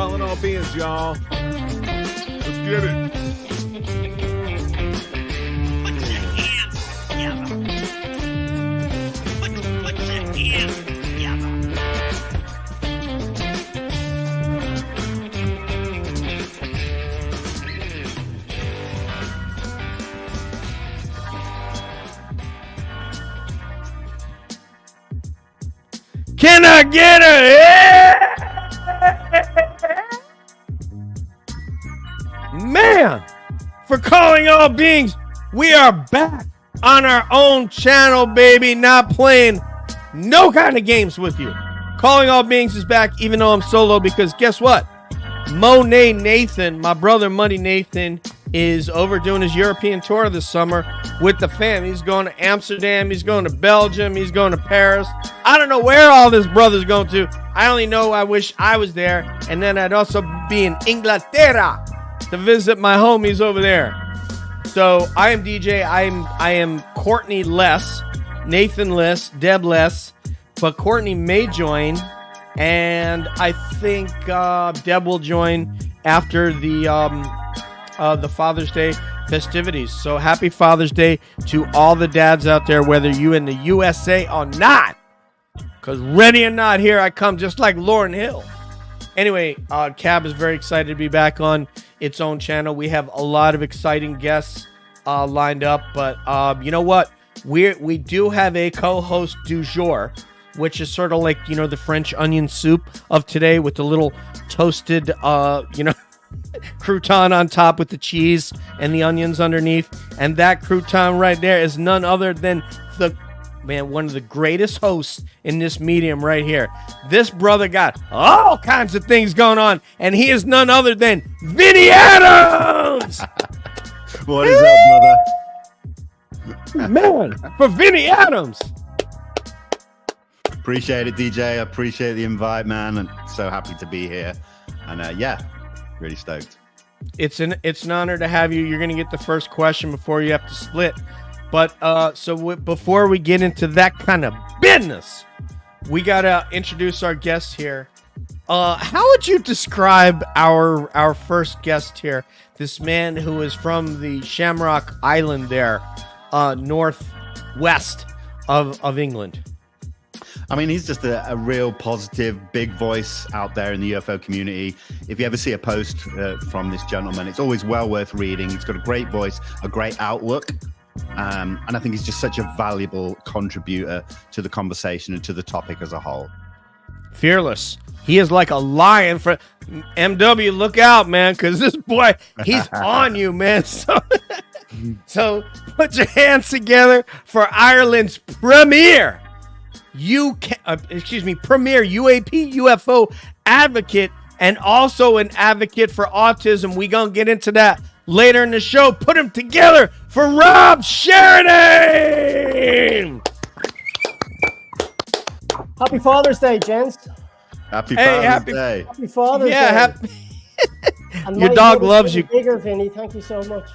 calling all beings, y'all. Let's get it. Put your hands together. Put your hands together. Can I get a yeah? Man, for calling all beings, we are back on our own channel, baby. Not playing no kind of games with you. Calling all beings is back, even though I'm solo, because guess what? Monet Nathan, my brother Money Nathan, is overdoing his European tour this summer with the fam. He's going to Amsterdam, he's going to Belgium, he's going to Paris. I don't know where all this brother's going to. I only know I wish I was there. And then I'd also be in Inglaterra to visit my homies over there. So I am DJ. I am Courtney Less, Nathan Less, Deb Less, but Courtney may join, and I think Deb will join after the Father's Day festivities. So happy Father's Day to all the dads out there, whether you in the USA or not. Because ready or not, here I come, just like Lauryn Hill. Anyway, Cab is very excited to be back on its own channel. We have a lot of exciting guests lined up, but you know what? We do have a co-host du jour, which is sort of like, you know, the French onion soup of today with the little toasted, crouton on top with the cheese and the onions underneath. And that crouton right there is none other than one of the greatest hosts in this medium right here. This brother got all kinds of things going on, and he is none other than Vinny Adams. What is up, brother? Man, for Vinny Adams. Appreciate it, DJ. I appreciate the invite, man, and so happy to be here. And really stoked. It's an honor to have you. You're gonna get the first question before you have to split. But before we get into that kind of business, we gotta introduce our guest here. How would you describe our first guest here? This man who is from the Shamrock Island there, northwest of England. I mean, he's just a real positive, big voice out there in the UFO community. If you ever see a post from this gentleman, it's always well worth reading. He's got a great voice, a great outlook. And I think he's just such a valuable contributor to the conversation and to the topic as a whole. Fearless. He is like a lion. For MW, look out, man, because this boy, he's on you, man. So put your hands together for Ireland's premier premier UAP UFO advocate, and also an advocate for autism. We gonna get into that later in the show. Put them together for Rob Sheridan. Happy Father's Day, gents. Happy Father's Day. Happy Father's Day. Happy. And Your dog loves you. Bigger, Vinny. Thank you so much.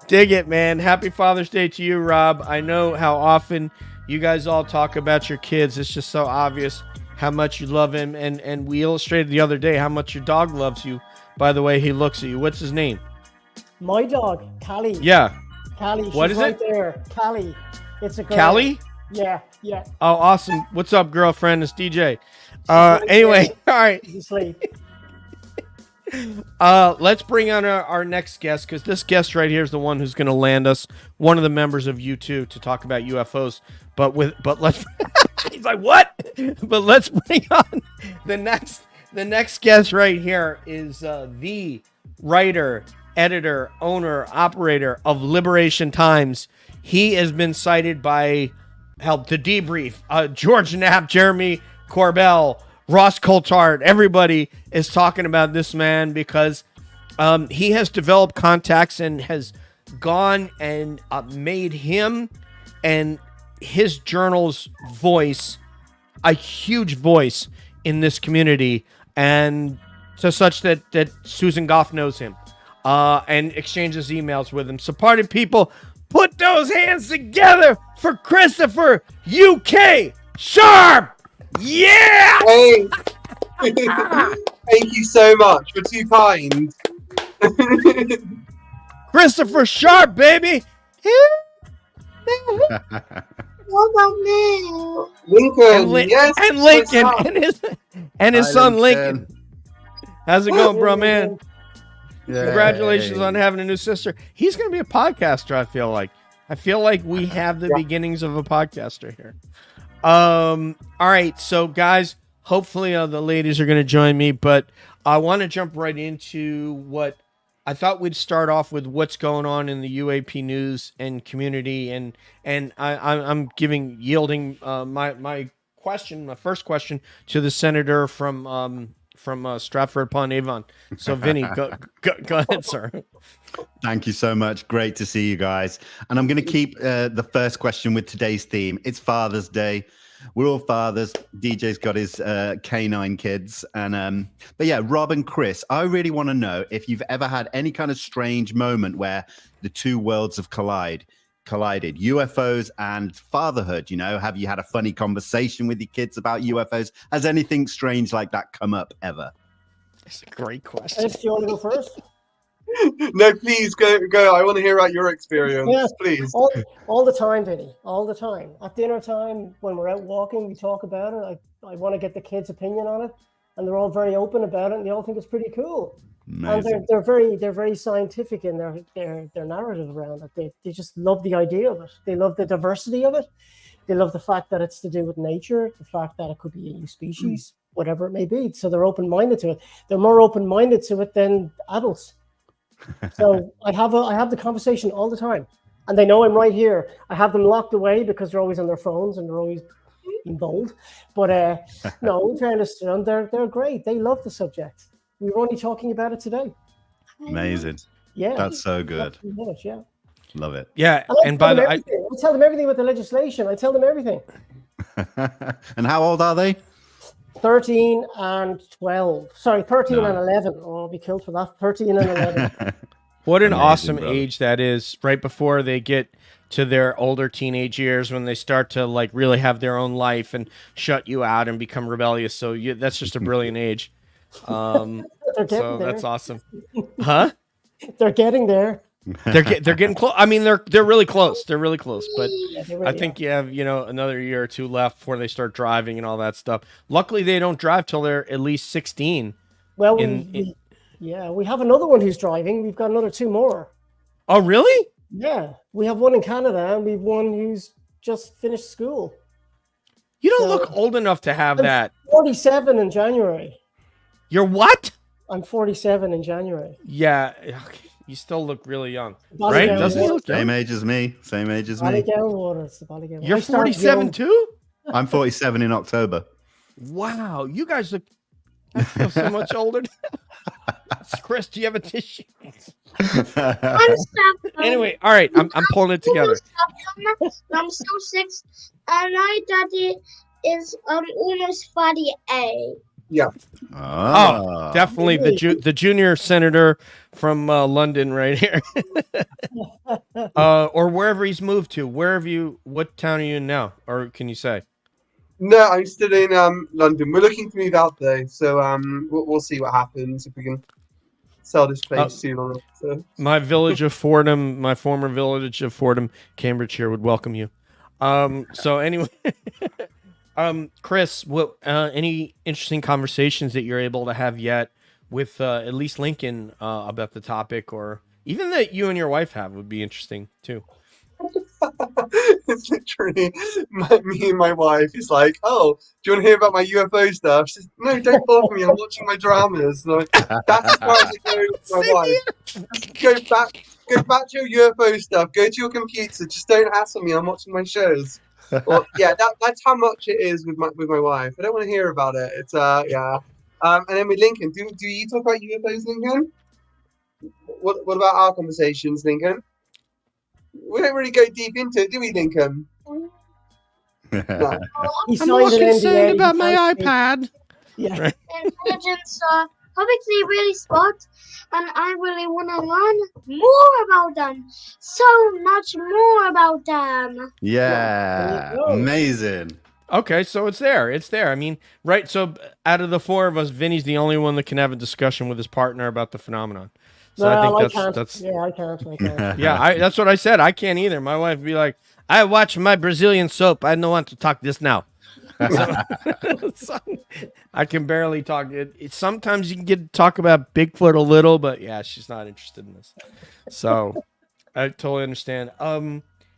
Dig it, man. Happy Father's Day to you, Rob. I know how often you guys all talk about your kids. It's just so obvious how much you love him. And we illustrated the other day how much your dog loves you by the way he looks at you. What's his name? My dog, Callie. Yeah. Callie. She's what is right it? There. Callie. It's a girl. Callie? Yeah. Oh, awesome. What's up, girlfriend? It's DJ. Anyway, all right. Let's bring on our next guest, because this guest right here is the one who's going to land us, one of the members of U2, to talk about UFOs. But let's he's like, what? But let's bring on the next guest right here is the writer, editor, owner, operator of Liberation Times. He has been cited by The Debrief, George Knapp, Jeremy Corbell, Ross Coulthard. Everybody is talking about this man because he has developed contacts and has gone and made him and his journal's voice a huge voice in this community, and to such that Susan Goff knows him and exchanges emails with him. So party people, put those hands together for Christopher UK Sharp. Yeah! Hey! Thank you so much. You're too kind. Christopher Sharp, baby! What about me? Lincoln, yes. and Lincoln what's up? and his Hi, son Lincoln. Lincoln. How's it going, bro, man? Yay. Congratulations on having a new sister. He's going to be a podcaster, I feel like. I feel like we have the beginnings of a podcaster here. All right, so guys, hopefully the ladies are going to join me, but I want to jump right into what I thought we'd start off with what's going on in the UAP news and community, and I'm yielding my first question to the senator from Stratford upon Avon. So Vinny, go ahead, sir. Thank you so much. Great to see you guys. And I'm going to keep the first question with today's theme. It's Father's Day. We're all fathers. DJ's got his canine kids. And but yeah, Rob and Chris, I really want to know if you've ever had any kind of strange moment where the two worlds have collided, UFOs and fatherhood. You know, have you had a funny conversation with your kids about UFOs? Has anything strange like that come up ever? It's a great question. Ed, do you want to go first? No, please go. I want to hear about your experience. Yes. Please. All the time, Vinny. All the time. At dinner time, when we're out walking, we talk about it. I want to get the kids' opinion on it, and they're all very open about it, and they all think it's pretty cool. Amazing. And they're very scientific in their narrative around it. They just love the idea of it. They love the diversity of it. They love the fact that it's to do with nature, the fact that it could be a new species, whatever it may be. So they're open-minded to it. They're more open-minded to it than adults. So I have the conversation all the time, and they know I'm right here. I have them locked away because they're always on their phones and they're always being bold. But no, in fairness to them, they're great. They love the subject. We were only talking about it today. Amazing. Yeah, That's so good. Much, yeah. Love it. Yeah, And by the way, I tell them everything about the legislation. I tell them everything. And how old are they? 13 and 12. Sorry, 13 and 11. Oh, I'll be killed for that. 13 and 11. What an Amazing, awesome brother. age that is, right before they get to their older teenage years, when they start to like really have their own life and shut you out and become rebellious. So that's just a brilliant age. They're getting So there. that's awesome. Huh? They're getting there. They're getting close. I mean, they're really close. They're really close. But Yeah, they I really think you have another year or two left before they start driving and all that stuff. Luckily, they don't drive till they're at least 16. Well, we have another one who's driving. We've got another two more. Oh, really? Yeah, we have one in Canada, and we've one who's just finished school. You don't So- look old enough to have that. 47 in January. You're what? I'm 47 in January. Yeah. Okay. You still look really young, Ballygown right? Doesn't he water. look Same young? age as me. Same age as me. Ballygown water. It's the Ballygown. You're I started 47 young. too? I'm 47 in October. Wow. You guys look. I feel so much older. Chris, do you have a tissue? I'm stuck. Anyway, all right. I'm pulling it together. I'm still 6, and my daddy is almost 38. Oh, definitely the junior senator from London right here. Or wherever he's moved to. What town are you in now? Or can you say? No, I'm still in London. We're looking to move out there, so we'll see what happens if we can sell this place soon or not. So. My village of Fordham, my former village of Fordham, Cambridgeshire would welcome you. So anyway, Chris, what any interesting conversations that you're able to have yet with at least Lincoln about the topic, or even that you and your wife have would be interesting too. It's literally me and my wife is like, oh, do you want to hear about my UFO stuff? She says, no, don't bother me. I'm watching my dramas. And that's as far as I go with my wife. Go back to your UFO stuff. Go to your computer. Just don't hassle me. I'm watching my shows. Well, yeah, that's how much it is with my wife. I don't want to hear about it. It's yeah. And then with Lincoln, do you talk about UFOs, Lincoln? What about our conversations, Lincoln? We don't really go deep into it, do we, Lincoln? No. He I'm more signed an concerned NDA. about He my can't speak. iPad. Yeah. Intelligence are obviously really smart, and I really want to learn more about them. So much more about them. Yeah, There you go. amazing. Okay, so it's there. It's there. I mean, right. So out of the four of us, Vinny's the only one that can have a discussion with his partner about the phenomenon. So I think that's Yeah, I can't. yeah. That's what I said. I can't either. My wife would be like, I watch my Brazilian soap. I don't want to talk this now. So I can barely talk. Sometimes you can get to talk about Bigfoot a little, but yeah, she's not interested in this. So I totally understand.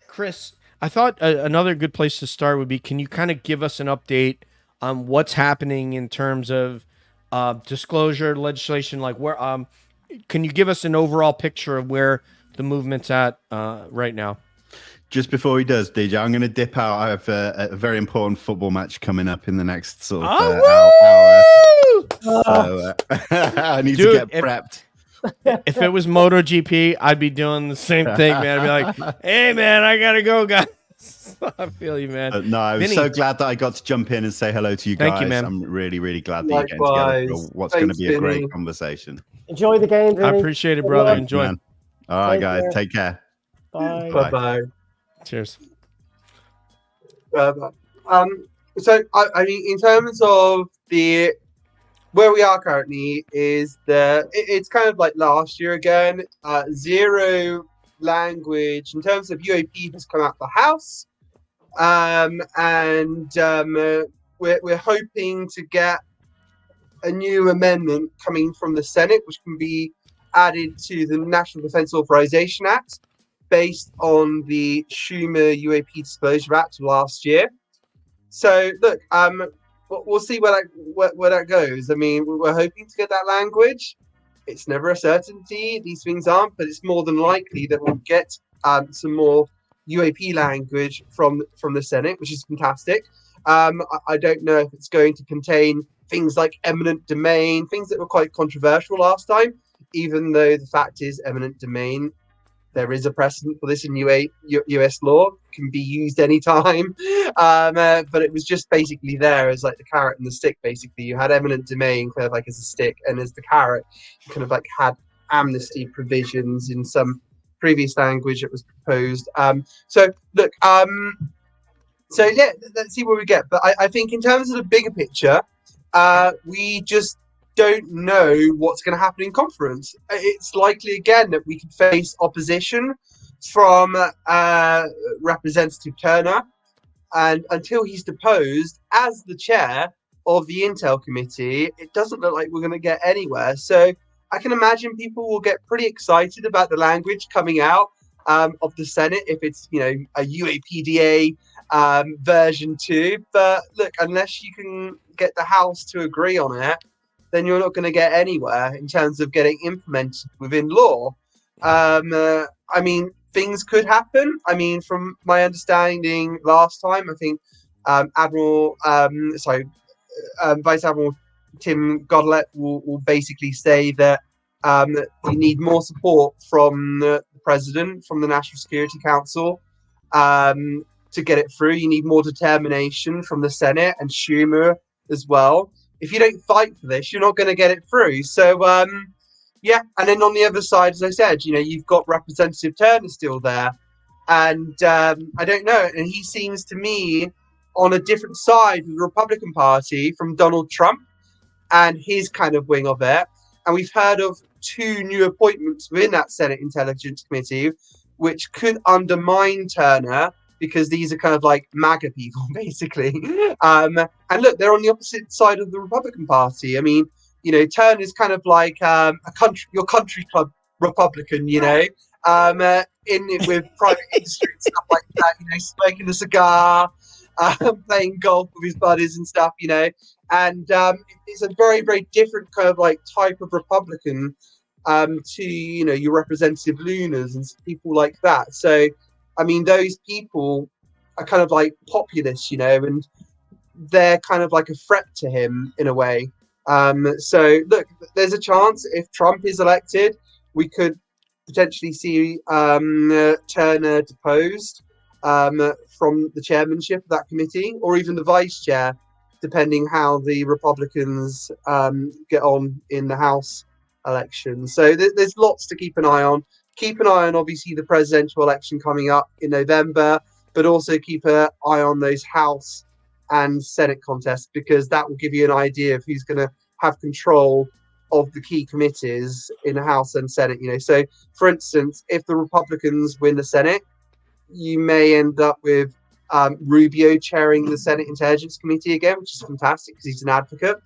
Chris, I thought another good place to start would be, can you kind of give us an update on what's happening in terms of disclosure legislation? Like where, can you give us an overall picture of where the movement's at right now? Just before he does, DJ, I'm going to dip out. I have a very important football match coming up in the next sort of hour. So I need to get prepped. If it was MotoGP, I'd be doing the same thing, man. I'd be like, hey, man, I got to go, guys. I feel you, man. No, I was so glad that I got to jump in and say hello to you guys. Thank you, man. I'm really, really glad that you're getting together for what's going to be a great conversation. Enjoy the game, Vinny. I appreciate it, brother. Enjoy. Man. All right, guys. Take care. Bye. Bye-bye. Cheers. So I mean, in terms of where we are currently, is it's kind of like last year again. Zero language in terms of UAP has come out of the House, and we're hoping to get a new amendment coming from the Senate, which can be added to the National Defense Authorization Act, based on the Schumer UAP Disclosure Act of last year. So look, we'll see where that goes. I mean, we're hoping to get that language. It's never a certainty; these things aren't, but it's more than likely that we'll get some more UAP language from the Senate, which is fantastic. I don't know if it's going to contain things like eminent domain, things that were quite controversial last time. Even though the fact is, eminent domain, there is a precedent for this in US law, can be used anytime. But it was just basically there as like the carrot and the stick, basically. You had eminent domain kind of like as a stick, and as the carrot, you kind of like had amnesty provisions in some previous language that was proposed. So look, so yeah, let's see where we get. But I think in terms of the bigger picture, we just don't know what's going to happen in conference. It's likely again that we could face opposition from Representative Turner, and until he's deposed as the chair of the Intel Committee, it doesn't look like we're going to get anywhere. So I can imagine people will get pretty excited about the language coming out of the Senate if it's, you know, a UAPDA version 2. But look, unless you can get the House to agree on it, then you're not going to get anywhere in terms of getting implemented within law. I mean, things could happen. I mean, from my understanding last time, I think Vice Admiral Tim Godelet will basically say that you need more support from the President, from the National Security Council to get it through. You need more determination from the Senate and Schumer as well. If you don't fight for this, you're not going to get it through. So, yeah. And then on the other side, as I said, you know, you've got Representative Turner still there. And I don't know. And he seems to me on a different side of the Republican Party from Donald Trump and his kind of wing of it. And we've heard of 2 new appointments within that Senate Intelligence Committee, which could undermine Turner, because these are kind of like MAGA people, basically. And look, they're on the opposite side of the Republican Party. I mean, you know, Turner's kind of like your country club Republican, you know, in it with private industry and stuff like that, you know, smoking a cigar, playing golf with his buddies and stuff, you know. And it's a very, very different kind of like type of Republican to, you know, your Representative Lunas and people like that. So, I mean, those people are kind of like populists, you know, and they're kind of like a threat to him in a way. So, look, there's a chance if Trump is elected, we could potentially see Turner deposed from the chairmanship of that committee, or even the vice chair, depending how the Republicans get on in the House election. So there's lots to keep an eye on. Keep an eye on, obviously, the presidential election coming up in November, but also keep an eye on those House and Senate contest, because that will give you an idea of who's going to have control of the key committees in the House and Senate. So for instance, if the Republicans win the Senate, you may end up with Rubio chairing the Senate Intelligence Committee again, which is fantastic because he's an advocate.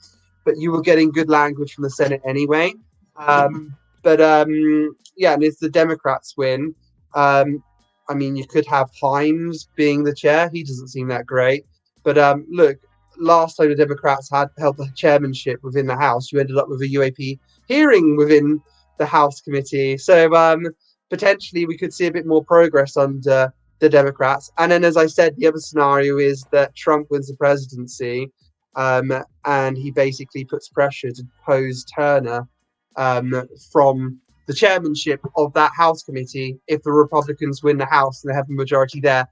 But you were getting good language from the Senate anyway. And if the Democrats win, you could have Himes being the chair. He doesn't seem that great. But look, last time the Democrats had held the chairmanship within the House, you ended up with a UAP hearing within the House committee. So potentially we could see a bit more progress under the Democrats. And then, as I said, the other scenario is that Trump wins the presidency, and he basically puts pressure to depose Turner from the chairmanship of that House committee if the Republicans win the House and they have a majority there.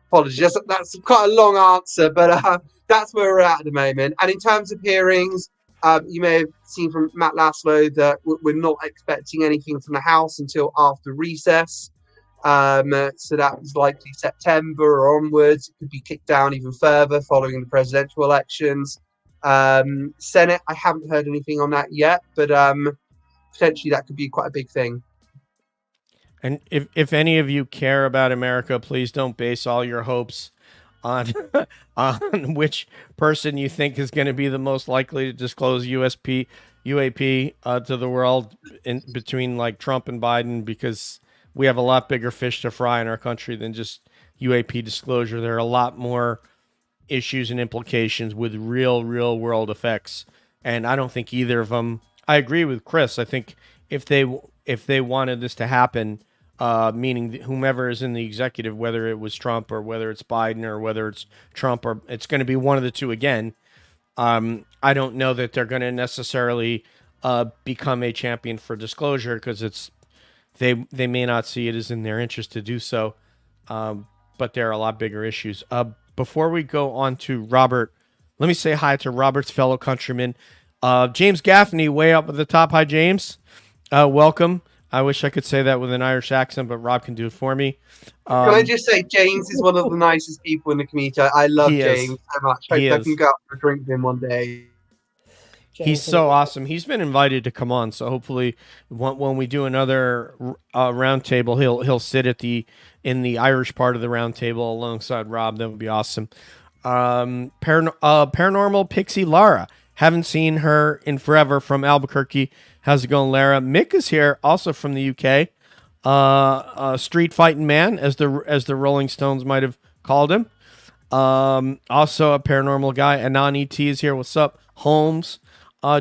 Apologies, that's quite a long answer, but that's where we're at the moment. And in terms of hearings, you may have seen from Matt Laszlo that we're not expecting anything from the House until after recess. So that was likely September or onwards. It could be kicked down even further following the presidential elections. Senate, I haven't heard anything on that yet, but potentially that could be quite a big thing. And if any of you care about America, please don't base all your hopes on on which person you think is going to be the most likely to disclose UAP to the world in between like Trump and Biden, because we have a lot bigger fish to fry in our country than just UAP disclosure. There are a lot more issues and implications with real world effects, and I don't think either of them. I agree with Chris. I think if they wanted this to happen, meaning whomever is in the executive, whether it was Trump or whether it's Biden or whether it's Trump, or it's going to be one of the two again. I don't know that they're going to necessarily become a champion for disclosure, because they may not see it as in their interest to do so. But there are a lot bigger issues. Before we go on to Robert, let me say hi to Robert's fellow countryman, James Gaffney, way up at the top. Hi, James. Welcome. I wish I could say that with an Irish accent, but Rob can do it for me. Can I just say, James is one of the nicest people in the community. I love James so much. Hope I can go out for a drink with him one day. He's so awesome. He's been invited to come on, so hopefully when we do another roundtable, he'll sit in the Irish part of the roundtable alongside Rob. That would be awesome. Paranormal Pixie Lara. Haven't seen her in forever, from Albuquerque. How's it going, Lara? Mick is here, also from the UK. Street fighting man, as the Rolling Stones might have called him. Also a paranormal guy. Anon ET is here. What's up, Holmes?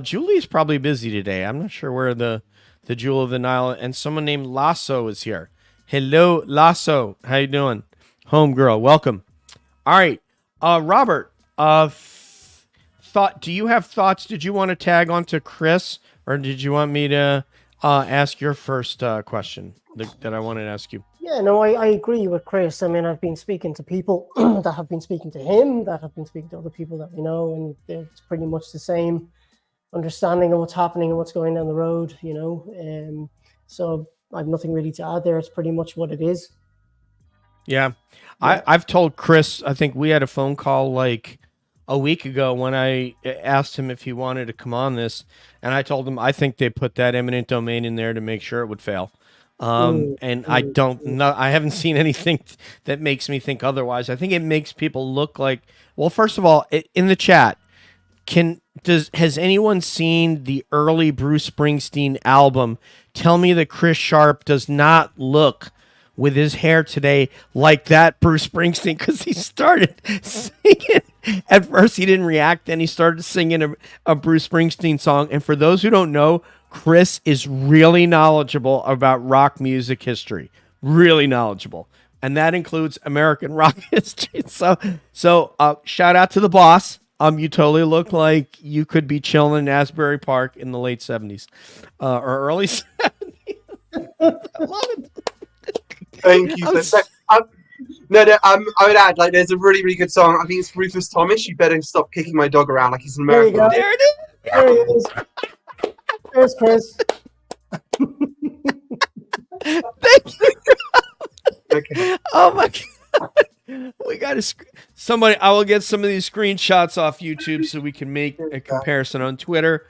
Julie's probably busy today. I'm not sure where the Jewel of the Nile. And someone named Lasso is here. Hello, Lasso. How you doing? Homegirl, welcome. All right, Robert. Do you have thoughts? Did you want to tag on to Chris, or did you want me to ask your first question that I wanted to ask you? Yeah, no, I agree with Chris. I mean, I've been speaking to people that have been speaking to him, that have been speaking to other people that we know, and it's pretty much the same understanding of what's happening and what's going down the road, so I have nothing really to add there. It's pretty much what it is. Yeah. I've told Chris, I think we had a phone call like a week ago when I asked him if he wanted to come on this, and I told him I think they put that eminent domain in there to make sure it would fail. And I don't know. I haven't seen anything that makes me think otherwise. I think it makes people look like, well, first of all, in the chat, has anyone seen the early Bruce Springsteen album? Tell me that Chris Sharp does not look with his hair today like that Bruce Springsteen, because he started singing. At first he didn't react, then he started singing a Bruce Springsteen song. And for those who don't know, Chris is really knowledgeable about rock music history. Really knowledgeable. And that includes American rock history. So shout out to the boss. You totally look like you could be chilling in Asbury Park in the late 70s or early 70s. I love it. Thank you. I would add, like, there's a really, really good song. I think it's Rufus Thomas. You better stop kicking my dog around like he's an American. There it is. There he is. There's Chris. Thank you. Okay. Oh my God. We got to Somebody, I will get some of these screenshots off YouTube so we can make a comparison on Twitter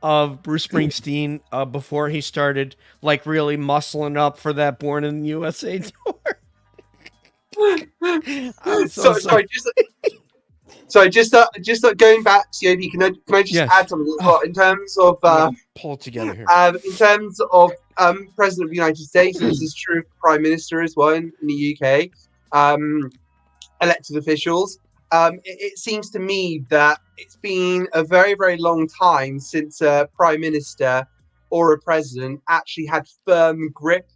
of Bruce Springsteen before he started like really muscling up for that Born in the USA tour. Sorry, just going back to UAP, can I just Yes. add something as well in terms of pull it together here. in terms of President of the United States, this is true for Prime Minister as well in the UK. Elected officials. It seems to me that it's been a very, very long time since a Prime Minister or a President actually had firm grip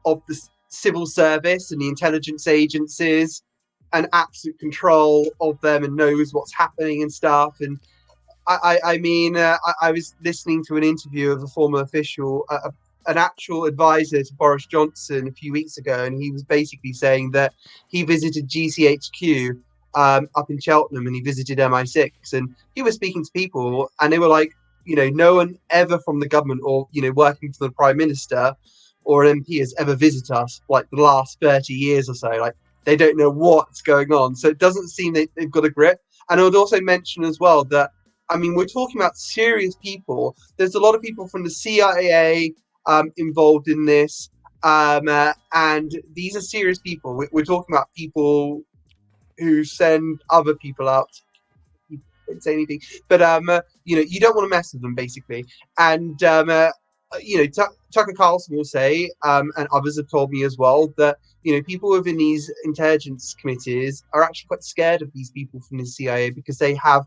of the civil service and the intelligence agencies and absolute control of them and knows what's happening and stuff. And I was listening to an interview of a former official, an actual advisor to Boris Johnson a few weeks ago, and he was basically saying that he visited GCHQ up in Cheltenham and he visited MI6, and he was speaking to people and they were like, no one ever from the government or, working for the Prime Minister or an MP has ever visited us like the last 30 years or so. Like, they don't know what's going on. So it doesn't seem they've got a grip. And I would also mention as well that, we're talking about serious people. There's a lot of people from the CIA involved in this. And these are serious people. We're talking about people who send other people out. You don't say anything. But, you don't want to mess with them, basically. And, Tucker Carlson will say, and others have told me as well, that, people within these intelligence committees are actually quite scared of these people from the CIA because they have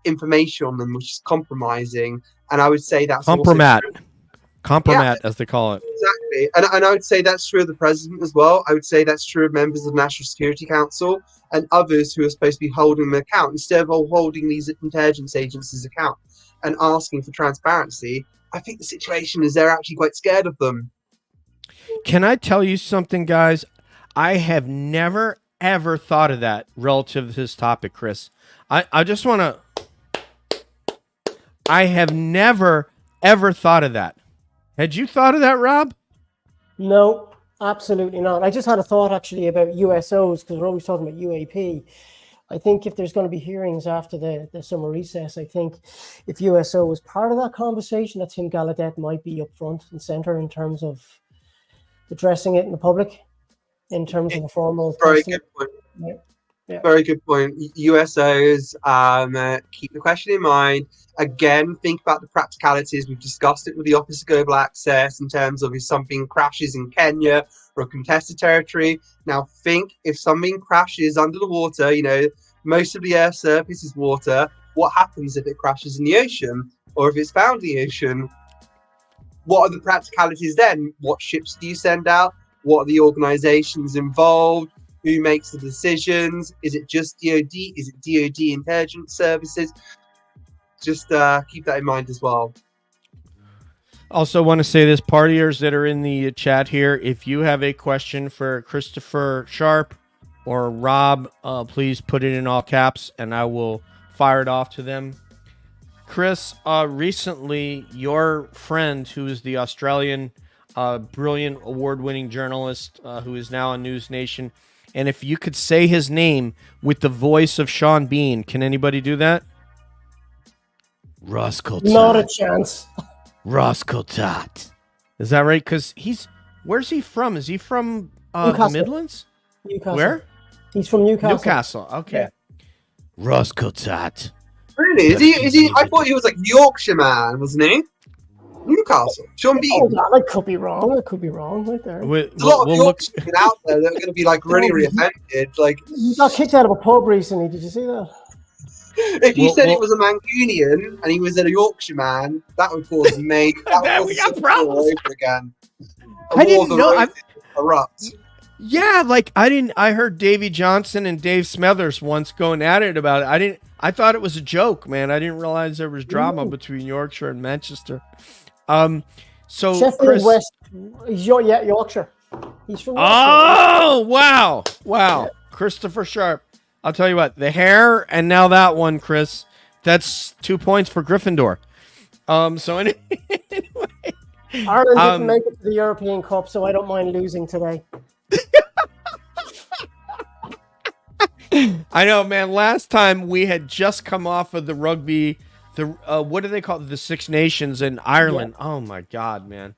information on them which is compromising. And I would say that's Compromat, as they call it. Exactly. And I would say that's true of the president as well. I would say that's true of members of the National Security Council and others who are supposed to be holding them account. Instead of holding these intelligence agencies account and asking for transparency, I think the situation is they're actually quite scared of them. Can I tell you something, guys? I have never, ever thought of that relative to this topic, Chris. I just want to... I have never, ever thought of that. Had you thought of that, Rob? No, absolutely not. I just had a thought actually about USOs because we're always talking about UAP. I think if there's going to be hearings after the summer recess, I think if USO was part of that conversation, that Tim Gallaudet might be up front and centre in terms of addressing it in the public, in terms of a formal. Very good point. Yeah. Very good point. USOs, keep the question in mind. Again, think about the practicalities. We've discussed it with the Office of Global Access in terms of if something crashes in Kenya or a contested territory. Now think if something crashes under the water, most of the Earth's surface is water. What happens if it crashes in the ocean or if it's found in the ocean? What are the practicalities then? What ships do you send out? What are the organizations involved? Who makes the decisions? Is it just DOD? Is it DOD intelligence services? Just keep that in mind as well. Also want to say this, partiers that are in the chat here, if you have a question for Christopher Sharp or Rob, please put it in all caps and I will fire it off to them. Chris, recently your friend, who is the Australian brilliant award-winning journalist who is now on News Nation, and if you could say his name with the voice of Sean Bean, can anybody do that? Ross Coulthard. Not a chance. Ross Coulthard. Is that right? Because where's he from? Is he from the Midlands? Newcastle. Where? He's from Newcastle. Newcastle. Okay. Yeah. Ross Coulthard. Really? Is he? I thought he was like Yorkshire man, wasn't he? Newcastle. Sean Bean. I could be wrong. I could be wrong right there. There's a lot of Yorkshiremen out there that are going to be like really offended. Like, he got kicked out of a pub recently. Did you see that? If you said he was a Mancunian and he was a Yorkshire man, that would cause major. We got problems all over again. I didn't know. Erupt. Yeah, like I heard Davy Johnson and Dave Smethers once going at it about it. I thought it was a joke, man. I didn't realize there was drama between Yorkshire and Manchester. So Sheffield Chris, West, Yorkshire. He's from Yorkshire. Oh, wow. Yeah. Christopher Sharp. I'll tell you what, the hair and now that one, Chris, that's 2 points for Gryffindor. So anyway. Ireland didn't make it to the European Cup, so I don't mind losing today. I know, man. Last time we had just come off of the rugby, what do they call it? The Six Nations in Ireland. Yeah. Oh my God, man.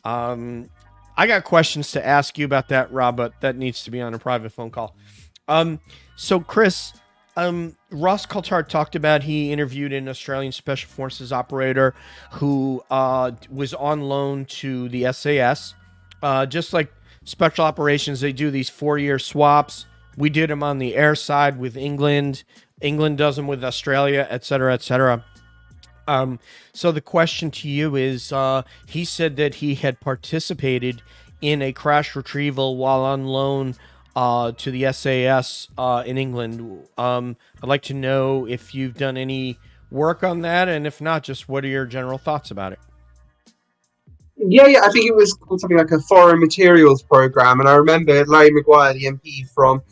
I got questions to ask you about that, Rob, but that needs to be on a private phone call. So Chris, Ross Coulthard talked about he interviewed an Australian Special Forces operator who was on loan to the SAS. Just like Special Operations, they do these 4-year swaps. We did them on the air side with England. England does them with Australia, et cetera, et cetera. So the question to you is, he said that he had participated in a crash retrieval while on loan to the SAS in England. I'd like to know if you've done any work on that, and if not, just what are your general thoughts about it? Yeah, I think it was called something like a foreign materials program, and I remember Larry Maguire, the MP from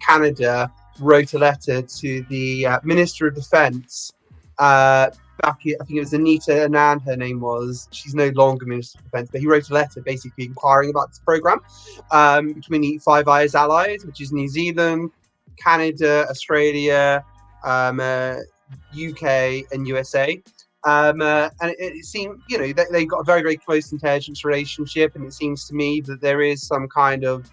Canada, wrote a letter to the Minister of Defence back. I think it was Anita Anand, her name was. She's no longer Minister of Defence, but he wrote a letter basically inquiring about this program between the Five Eyes allies, which is New Zealand, Canada, Australia, UK, and USA. And it seemed, they got a very, very close intelligence relationship, and it seems to me that there is some kind of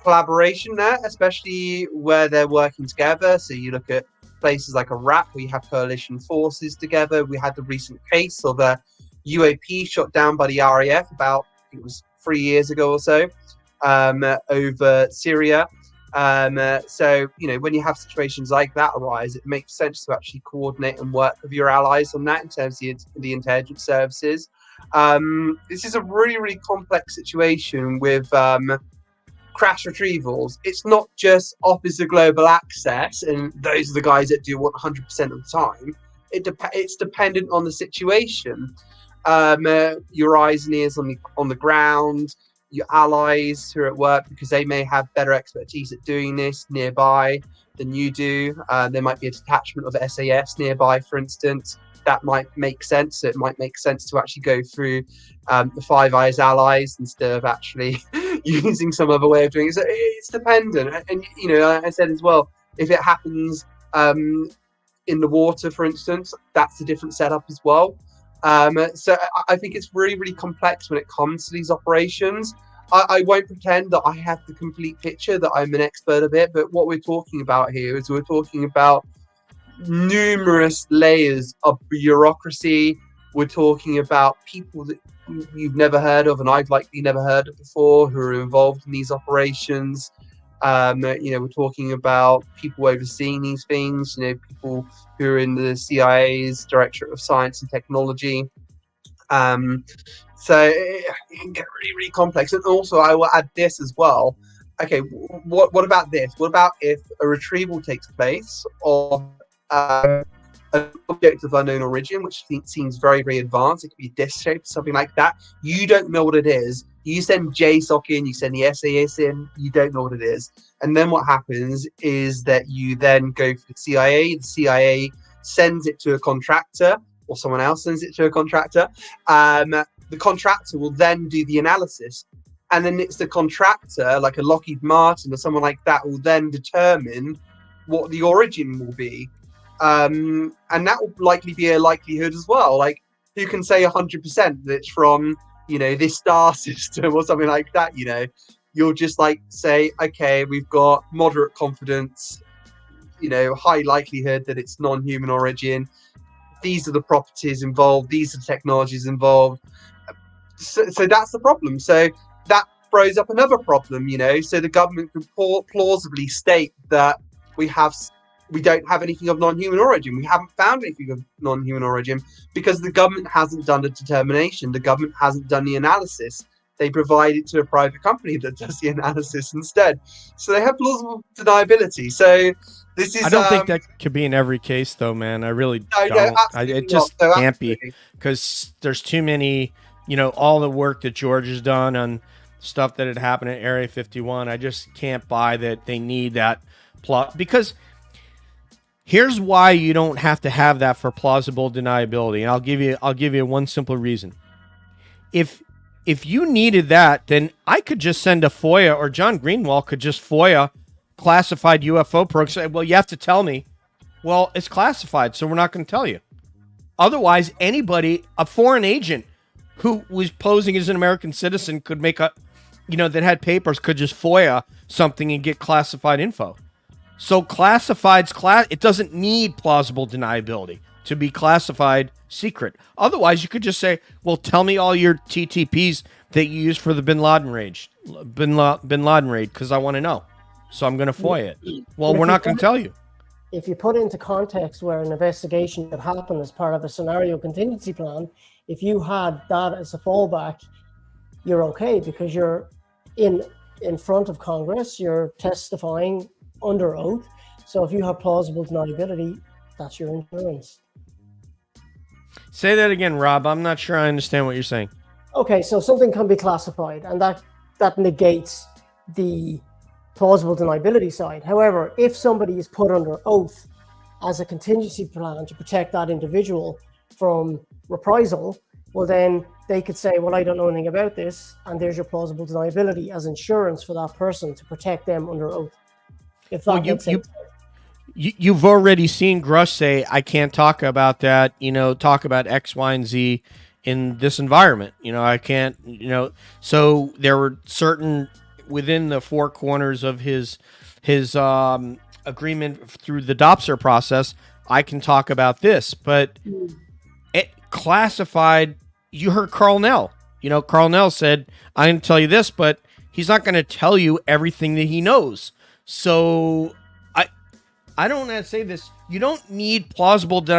collaboration there, especially where they're working together. So you look at places like Iraq, where you have coalition forces together. We had the recent case of a UAP shot down by the RAF about, I think it was 3 years ago or so, over Syria. So, when you have situations like that arise, it makes sense to actually coordinate and work with your allies on that in terms of the intelligence services. This is a really, really complex situation with crash retrievals. It's not just Officer Global Access, and those are the guys that do 100% of the time. It's dependent on the situation. Your eyes and ears on the ground, your allies who are at work, because they may have better expertise at doing this nearby than you do. There might be a detachment of SAS nearby, for instance. That might make sense. So it might make sense to actually go through the Five Eyes allies instead of actually using some other way of doing it. So it's dependent. And, I said as well, if it happens in the water, for instance, that's a different setup as well. So I think it's really, really complex when it comes to these operations. I won't pretend that I have the complete picture, that I'm an expert of it, but what we're talking about here is we're talking about numerous layers of bureaucracy. We're talking about people that you've never heard of, and I've likely never heard of before, who are involved in these operations. We're talking about people overseeing these things, people who are in the CIA's Directorate of Science and Technology. So it can get really, really complex. And also, I will add this as well. Okay, what about this? What about if a retrieval takes place of an object of unknown origin, which seems very, very advanced? It could be disc shaped, something like that. You don't know what it is. You send JSOC in, you send the SAS in, you don't know what it is. And then what happens is that you then go for the CIA. The CIA sends it to a contractor, or someone else sends it to a contractor. The contractor will then do the analysis. And then it's the contractor, like a Lockheed Martin or someone like that, will then determine what the origin will be. And that will likely be a likelihood as well. Like, who can say 100% that it's from, this star system or something like that? You'll just say, okay, we've got moderate confidence, high likelihood that it's non-human origin. These are the properties involved. These are the technologies involved. So that's the problem. So that throws up another problem, So the government could plausibly state that we don't have anything of non-human origin. We haven't found anything of non-human origin because the government hasn't done the determination. The government hasn't done the analysis. They provide it to a private company that does the analysis instead. So they have plausible deniability. So this is. I don't think that could be in every case, though, man. I really don't. It just can't be, because there's too many. All the work that George has done on stuff that had happened at Area 51. I just can't buy that they need that plot, because here's why you don't have to have that for plausible deniability. And I'll give you one simple reason. If you needed that, then I could just send a FOIA, or John Greenwald could just FOIA classified UFO program, say, well, you have to tell me. Well, it's classified, so we're not going to tell you. Otherwise, anybody, a foreign agent who was posing as an American citizen could make a, that had papers, could just FOIA something and get classified info. So it doesn't need plausible deniability to be classified secret. Otherwise, you could just say, well, tell me all your TTPs that you used for the Bin Laden raid, because I want to know. So I'm going to FOIA it. Well, we're not going to tell you. If you put into context where an investigation could happen as part of a scenario contingency plan, if you had that as a fallback, you're okay because you're in front of Congress, you're testifying under oath. So if you have plausible deniability, that's your insurance. Say that again, Rob. I'm not sure I understand what you're saying. Okay, so something can be classified, and that negates the plausible deniability side. However, if somebody is put under oath as a contingency plan to protect that individual from reprisal, well, then they could say, well, I don't know anything about this, and there's your plausible deniability as insurance for that person to protect them under oath. If that makes sense. You've already seen Grush say, I can't talk about that, talk about X, Y, and Z in this environment. I can't, so there were certain within the four corners of his agreement through the DOPSR process, I can talk about this, but it classified. You heard Carl Nell. Carl Nell said, I can tell you this, but he's not going to tell you everything that he knows. So I don't want to say this. You don't need plausible do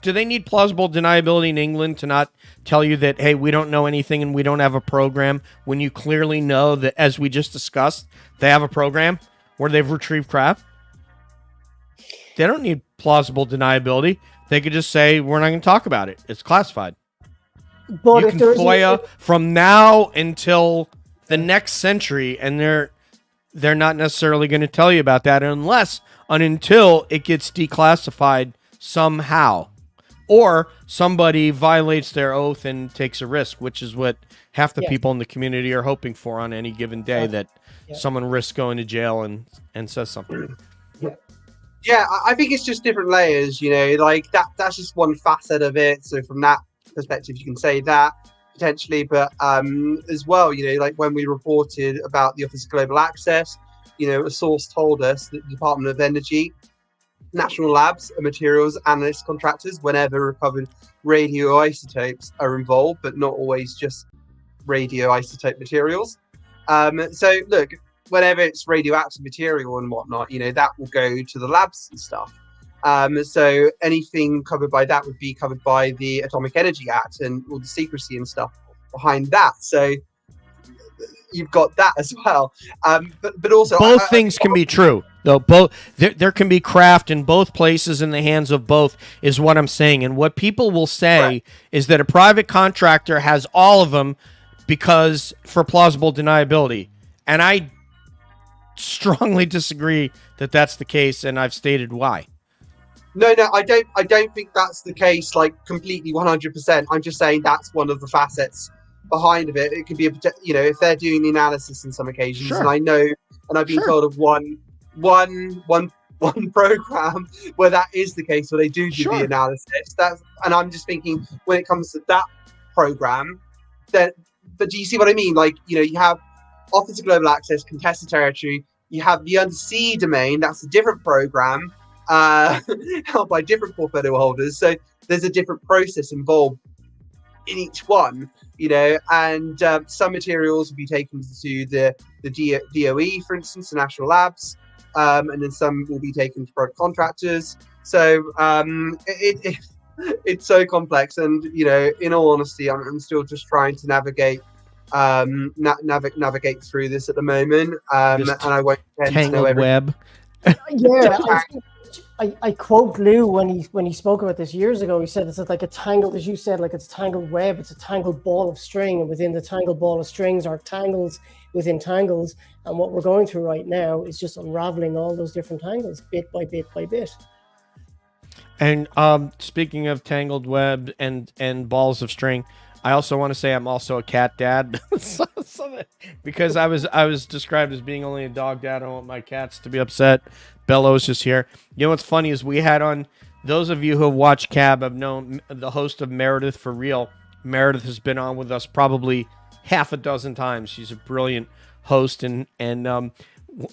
they need plausible deniability in England to not tell you that, hey, we don't know anything and we don't have a program, when you clearly know that, as we just discussed, they have a program where they've retrieved crap? They don't need plausible deniability. They could just say, we're not going to talk about it. It's classified. But you can FOIA from now until the next century, and they're not necessarily going to tell you about that until it gets declassified somehow, or somebody violates their oath and takes a risk, which is what half the people in the community are hoping for on any given day, that someone risks going to jail and says something. Yeah, I think it's just different layers, like that's just one facet of it. So from that perspective, you can say that potentially, but as well, like when we reported about the Office of Global Access, a source told us that the Department of Energy, national labs and materials analyst contractors, whenever recovered radioisotopes, are involved, but not always just radioisotope materials. So look, whenever it's radioactive material and whatnot, that will go to the labs and stuff. So anything covered by that would be covered by the Atomic Energy Act and all the secrecy and stuff behind that. So you've got that as well. But also both things can be true, though. Both there can be craft in both places in the hands of both, is what I'm saying. And what people will say is that a private contractor has all of them because for plausible deniability. And I strongly disagree that that's the case, and I've stated why. No, I don't think that's the case, like completely 100%. I'm just saying that's one of the facets behind of it. It could be if they're doing the analysis in some occasions, and I know, and I've been told of one program where that is the case, where they do the analysis. And I'm just thinking, when it comes to that program, but do you see what I mean? Like, you have Office of Global Access, contested territory. You have the undersea domain. That's a different program, held by different portfolio holders. So there's a different process involved in each one, and some materials will be taken to the DOE, for instance, the national labs, and then some will be taken to private contractors. So it's so complex, and in all honesty, I'm still just trying to navigate through this at the moment, and I won't pretend to know everything. Web. I quote Lou when he spoke about this years ago. He said it's like a tangled, as you said, like it's a tangled web. It's a tangled ball of string, and within the tangled ball of strings are tangles within tangles. And what we're going through right now is just unraveling all those different tangles, bit by bit by bit. And speaking of tangled web and balls of string, I also want to say I'm also a cat dad, because I was described as being only a dog dad. I don't want my cats to be upset. Bello's just here. You know what's funny is we had on, those of you who have watched Cab have known the host of Meredith for Real. Meredith has been on with us probably half a dozen times. She's a brilliant host, and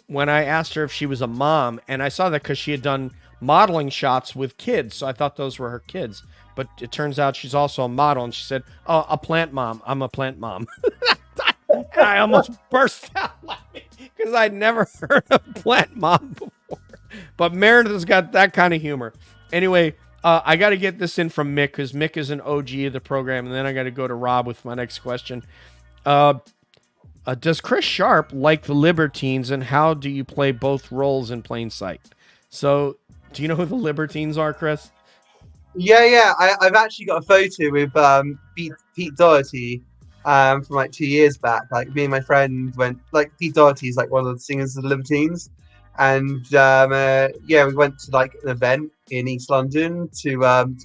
when I asked her if she was a mom, and I saw that because she had done modeling shots with kids, so I thought those were her kids. But it turns out she's also a model, and she said, "Oh, a plant mom. I'm a plant mom." And I almost burst out laughing because I'd never heard of plant mom before. But Meredith has got that kind of humor. Anyway, I got to get this in from Mick, because Mick is an OG of the program, and then I got to go to Rob with my next question. Does Chris Sharp like the Libertines, and how do you play both roles in plain sight? So, do you know who the Libertines are, Chris? Yeah. I've actually got a photo with Pete Doherty from like 2 years back. Like, me and my friend went, like, Pete Doherty is like one of the singers of the Libertines, and we went to like an event in East London to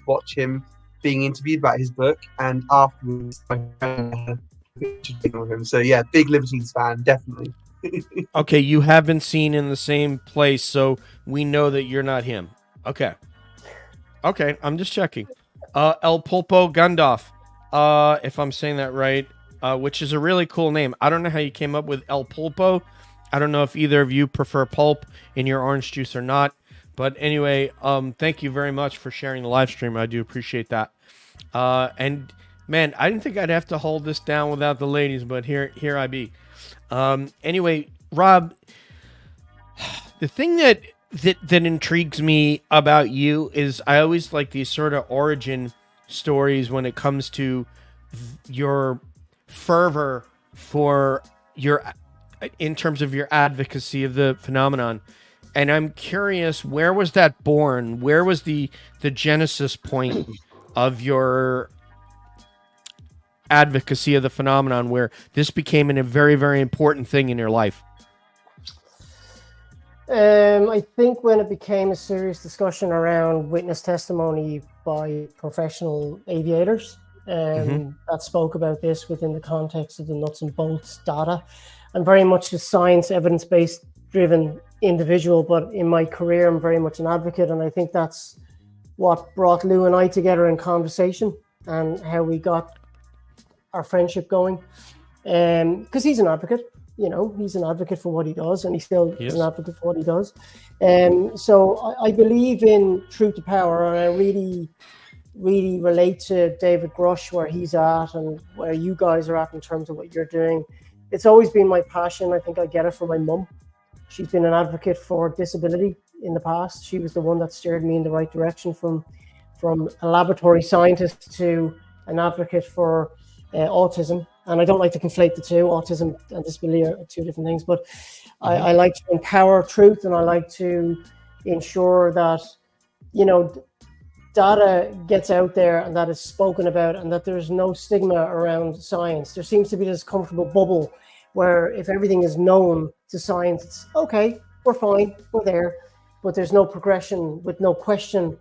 watch him being interviewed about his book, and afterwards my friend had a picture with him. So yeah, big Libertines fan, definitely. Okay, you have been seen in the same place, so we know that you're not him. Okay, I'm just checking. El Pulpo Gandalf, if I'm saying that right, which is a really cool name. I don't know how you came up with El Pulpo. I don't know if either of you prefer pulp in your orange juice or not. But anyway, thank you very much for sharing the live stream. I do appreciate that. And man, I didn't think I'd have to hold this down without the ladies, but here I be. Anyway, Rob, the thing that intrigues me about you is I always like these sort of origin stories when it comes to your fervor for in terms of your advocacy of the phenomenon. And I'm curious, where was that born? Where was the genesis point of your advocacy of the phenomenon, where this became a very, very important thing in your life? I think when it became a serious discussion around witness testimony by professional aviators that spoke about this within the context of the nuts and bolts data. I'm very much a science, evidence-based driven individual, but in my career, I'm very much an advocate. And I think that's what brought Lou and I together in conversation, and how we got our friendship going. Because he's an advocate, he's an advocate for what he does, and he still is an advocate for what he does. So I believe in truth to power, and I really, really relate to David Grush, where he's at and where you guys are at in terms of what you're doing. It's always been my passion. I think I get it from my mum. She's been an advocate for disability in the past. She was the one that steered me in the right direction from a laboratory scientist to an advocate for autism. And I don't like to conflate the two. Autism and disability are two different things. But I like to empower truth, and I like to ensure that, data gets out there and that is spoken about, and that there's no stigma around science. There seems to be this comfortable bubble where if everything is known to science, it's okay, we're fine, we're there, but there's no progression with no question.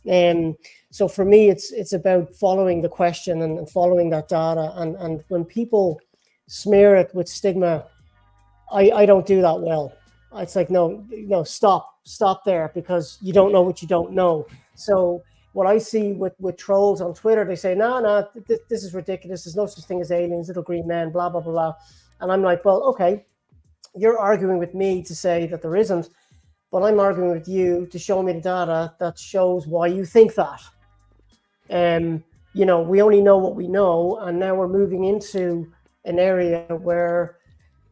So for me, it's about following the question and following that data. And when people smear it with stigma, I don't do that well. It's like, no, stop there, because you don't know what you don't know. So what I see with trolls on Twitter, they say, no, this is ridiculous. There's no such thing as aliens, little green men, blah, blah, blah, blah. And I'm like, well, okay, you're arguing with me to say that there isn't, but I'm arguing with you to show me the data that shows why you think that. We only know what we know, and now we're moving into an area where,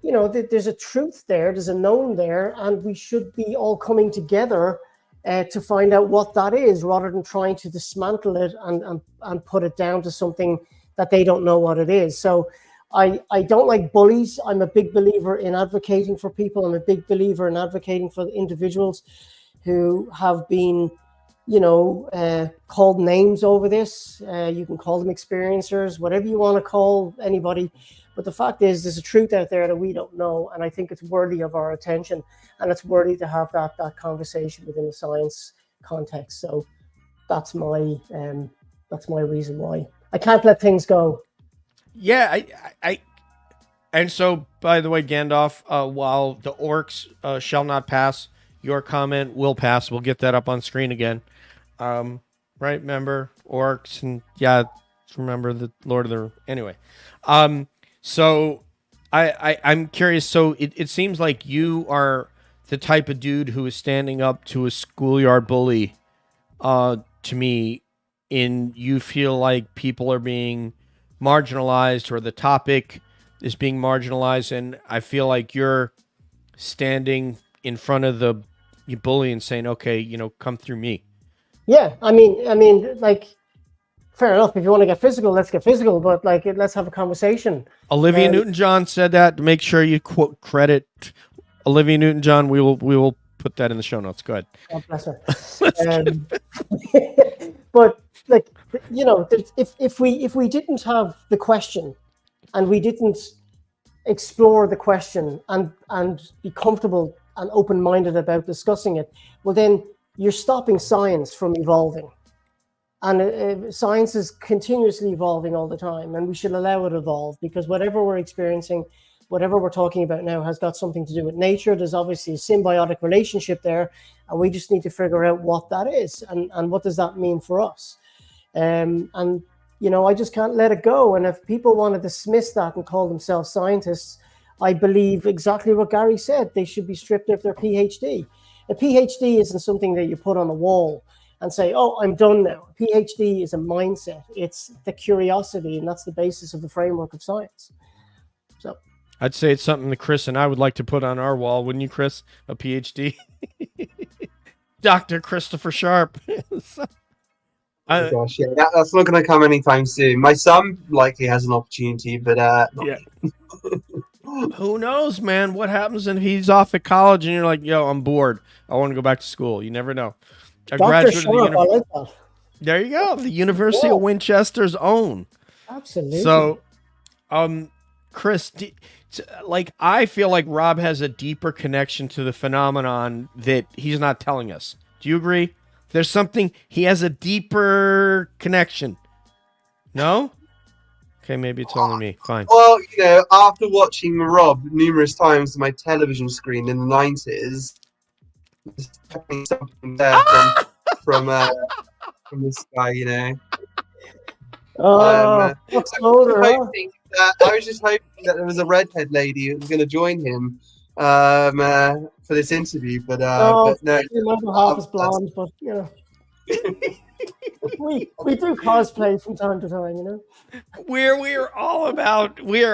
there's a truth there, there's a known there, and we should be all coming together to find out what that is, rather than trying to dismantle it and put it down to something that they don't know what it is. So I don't like bullies. I'm a big believer in advocating for people. I'm a big believer in advocating for the individuals who have been, called names over this. You can call them experiencers, whatever you want to call anybody. But the fact is, there's a truth out there that we don't know, and I think it's worthy of our attention, and it's worthy to have that conversation within the science context. So that's my reason why I can't let things go. Yeah, and so, by the way, Gandalf, while the orcs shall not pass, your comment will pass. We'll get that up on screen again. Right? Remember orcs and remember the Lord of the anyway. So I'm curious. So it seems like you are the type of dude who is standing up to a schoolyard bully. To me, you feel like people are being marginalized or the topic is being marginalized, and I feel like you're standing in front of the bully and saying, okay, come through me. Yeah, I mean, like, fair enough. If you want to get physical, let's get physical. But like, let's have a conversation. Olivia Newton-John said that. Make sure you quote credit Olivia Newton-John. We will put that in the show notes. Go ahead. God bless her. But like, if we didn't have the question, and we didn't explore the question and be comfortable and open-minded about discussing it, well, then you're stopping science from evolving. And science is continuously evolving all the time, and we should allow it to evolve, because whatever we're experiencing, whatever we're talking about now has got something to do with nature. There's obviously a symbiotic relationship there, and we just need to figure out what that is and what does that mean for us. And I just can't let it go. And if people want to dismiss that and call themselves scientists, I believe exactly what Gary said. They should be stripped of their PhD. A PhD isn't something that you put on a wall and say, oh, I'm done now. A PhD is a mindset. It's the curiosity, and that's the basis of the framework of science. So I'd say it's something that Chris and I would like to put on our wall, wouldn't you, Chris? A PhD? Dr. Christopher Sharp. Oh gosh, yeah, that's not going to come anytime soon. My son likely has an opportunity, but yeah. Who knows, man? What happens if he's off at college and you're like, yo, I'm bored. I want to go back to school. You never know. Dr. Sharp, I like that. There you go. The University of Winchester's own. Absolutely. So, Chris, I feel like Rob has a deeper connection to the phenomenon that he's not telling us. Do you agree? There's something, he has a deeper connection. No? Okay, maybe it's only me. Fine. Well, after watching Rob numerous times on my television screen in the 90s, there's definitely something there from this guy, Oh, I was just hoping that there was a redhead lady who was going to join him for this interview, but no. Half as blonde, but we do cosplay from time to time, We are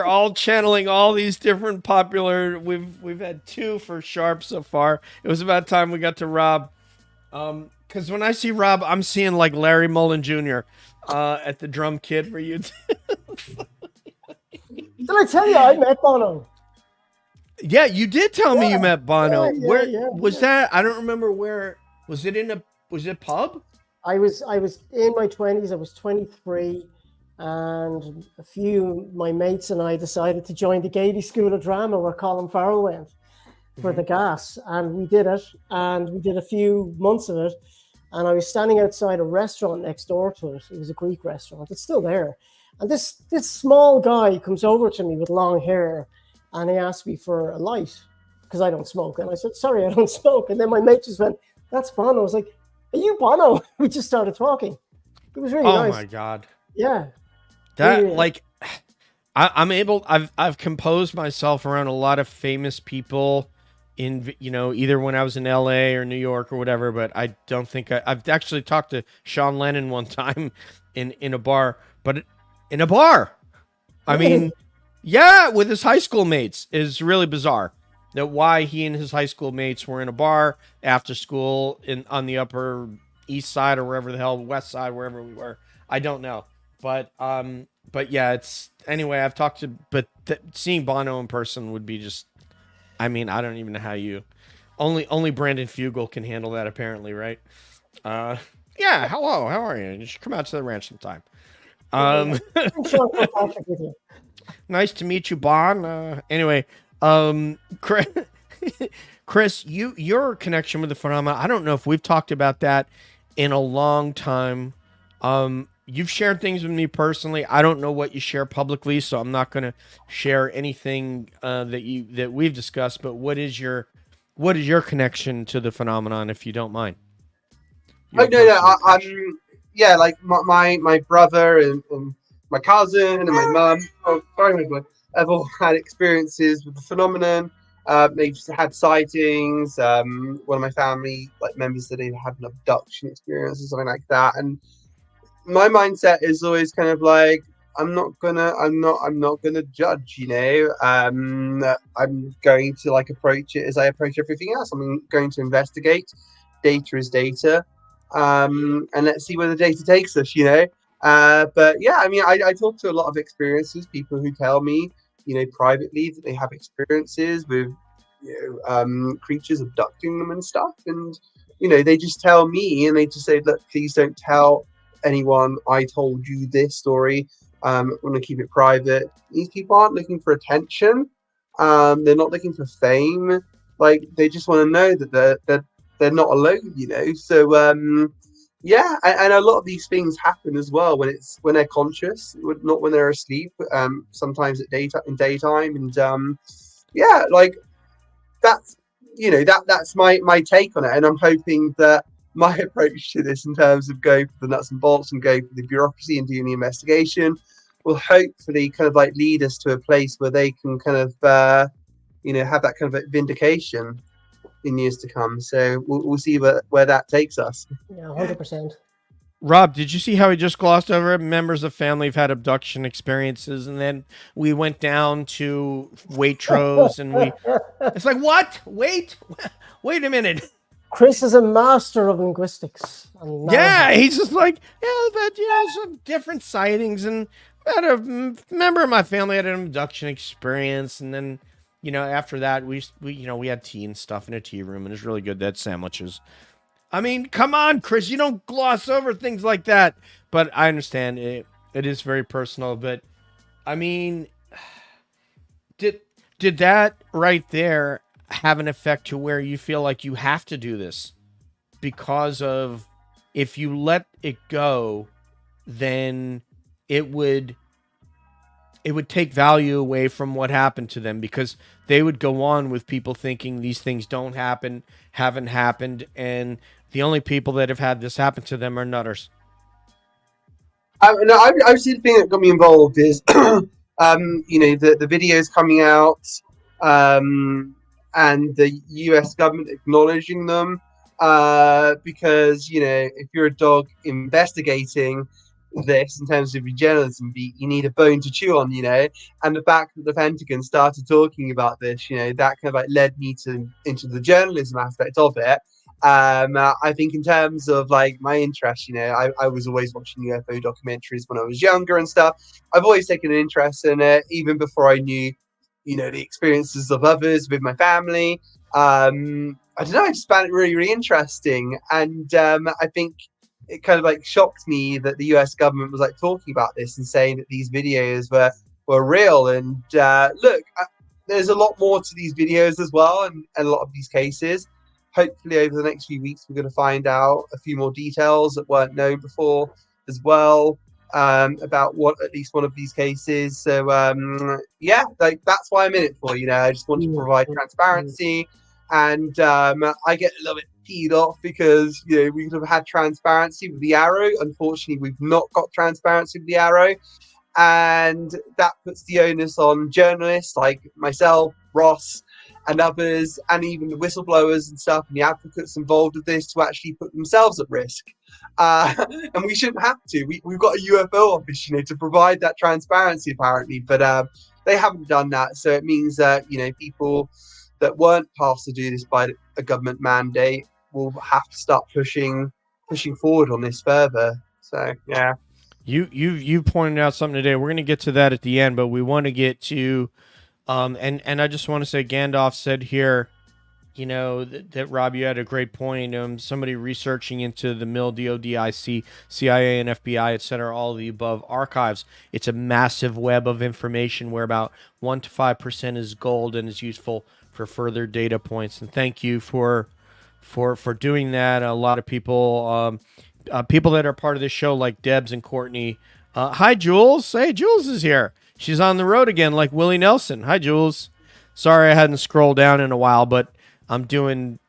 all channeling all these different popular. We've had 2 for Sharp so far. It was about time we got to Rob, because when I see Rob, I'm seeing like Larry Mullen Jr. At the drum kit for you. Did I tell you I met Bono? Yeah, you did tell me you met Bono. Yeah, was that? I don't remember where. Was it pub? I was in my 20s. I was 23, and my mates and I decided to join the Gaiety School of Drama where Colin Farrell went for the gas, and we did it, and we did a few months of it, and I was standing outside a restaurant next door to it. It was a Greek restaurant. It's still there, and this small guy comes over to me with long hair, and he asked me for a light because I don't smoke, and I said, sorry, I don't smoke, and then my mate just went, that's Bono. I was like, are you Bono? We just started talking. It was really nice. Oh my God. Yeah. That really, like, I've composed myself around a lot of famous people in, either when I was in LA or New York or whatever, but I don't think I've actually talked to Sean Lennon one time in a bar, but in a bar, I mean, yeah, with his high school mates is really bizarre. That why he and his high school mates were in a bar after school on the Upper East Side or wherever the hell, West Side, wherever we were. I don't know, but yeah, it's anyway. I've talked to, but seeing Bono in person would be just. I mean, I don't even know how you. Only Brandon Fugel can handle that, apparently, right? Yeah. Hello. How are you? You should come out to the ranch sometime. Nice to meet you, Bon. Anyway. Chris, your connection with the phenomenon, I don't know if we've talked about that in a long time. you've shared things with me personally. I don't know what you share publicly, so I'm not going to share anything that we've discussed. But what is your connection to the phenomenon, if you don't mind? Oh no, I'm yeah, like my brother and my cousin and my mum. Oh, sorry, my God, have all had experiences with the phenomenon. They've had sightings. One of my family like members said they had an abduction experience or something like that. And my mindset is always kind of like I'm not gonna judge. I'm going to like approach it as I approach everything else. I'm going to investigate. Data is data. And let's see where the data takes us, But yeah, I mean, I talk to a lot of experiences, people who tell me, privately that they have experiences with, creatures abducting them and stuff. And, they just tell me and they just say, look, please don't tell anyone I told you this story. I want to keep it private. These people aren't looking for attention. They're not looking for fame. Like, they just want to know that they're not alone. So yeah, and a lot of these things happen as well when they're conscious, not when they're asleep. Sometimes at daytime, and yeah, like that's that's my take on it, and I'm hoping that my approach to this, in terms of going for the nuts and bolts and going for the bureaucracy and doing the investigation, will hopefully kind of like lead us to a place where they can kind of have that kind of vindication in years to come. So we'll see where that takes us. Yeah, 100%. Rob, did you see how he just glossed over it? Members of family have had abduction experiences, and then we went down to Waitrose, and it's like, what? Wait a minute. Chris is a master of linguistics. Yeah, he's just like, but some different sightings, and I had a member of my family had an abduction experience, and then after that we had tea and stuff in a tea room, and it was really good. They had sandwiches. I mean, come on, Chris, you don't gloss over things like that. But I understand it is very personal. But I mean, did that right there have an effect to where you feel like you have to do this? Because of, if you let it go, then it would take value away from what happened to them, because they would go on with people thinking these things don't happen, haven't happened, and the only people that have had this happen to them are nutters. No, I've seen the thing that got me involved is, the videos coming out, and the US government acknowledging them, because, if you're a dog investigating this in terms of your journalism beat, you need a bone to chew on, and the fact that the Pentagon started talking about this, that kind of like led me into the journalism aspect of it. I think in terms of like my interest, I was always watching UFO documentaries when I was younger and stuff. I've always taken an interest in it, even before I knew, the experiences of others with my family. I don't know, I just found it really, really interesting. And I think it kind of like shocked me that the US government was like talking about this and saying that these videos were real. And look, there's a lot more to these videos as well, and a lot of these cases. Hopefully over the next few weeks, we're going to find out a few more details that weren't known before as well, about at least one of these cases. So yeah, like that's why I'm in it for. I just want to provide transparency, and I get a little bit peed off because we could have had transparency with the Arrow. Unfortunately, we've not got transparency with the Arrow, and that puts the onus on journalists like myself, Ross, and others, and even the whistleblowers and stuff, and the advocates involved with this, to actually put themselves at risk. And we shouldn't have to. We've got a UFO office, to provide that transparency, apparently, but they haven't done that. So it means that, people that weren't asked to do this by a government mandate will have to start pushing forward on this further. So, yeah. You pointed out something today. We're going to get to that at the end, but we want to get to... and I just want to say, Gandalf said here, that Rob, you had a great point. Somebody researching into the MIL, DOD, CIA, and FBI, etc., all of the above archives. It's a massive web of information where about 1 to 5% is gold and is useful for further data points. And thank you for doing that. A lot of people people that are part of this show, like Debs and Courtney. Hi, Jules. Hey, Jules is here. She's on the road again, like Willie Nelson. Hi, Jules. Sorry I hadn't scrolled down in a while, but I'm doing,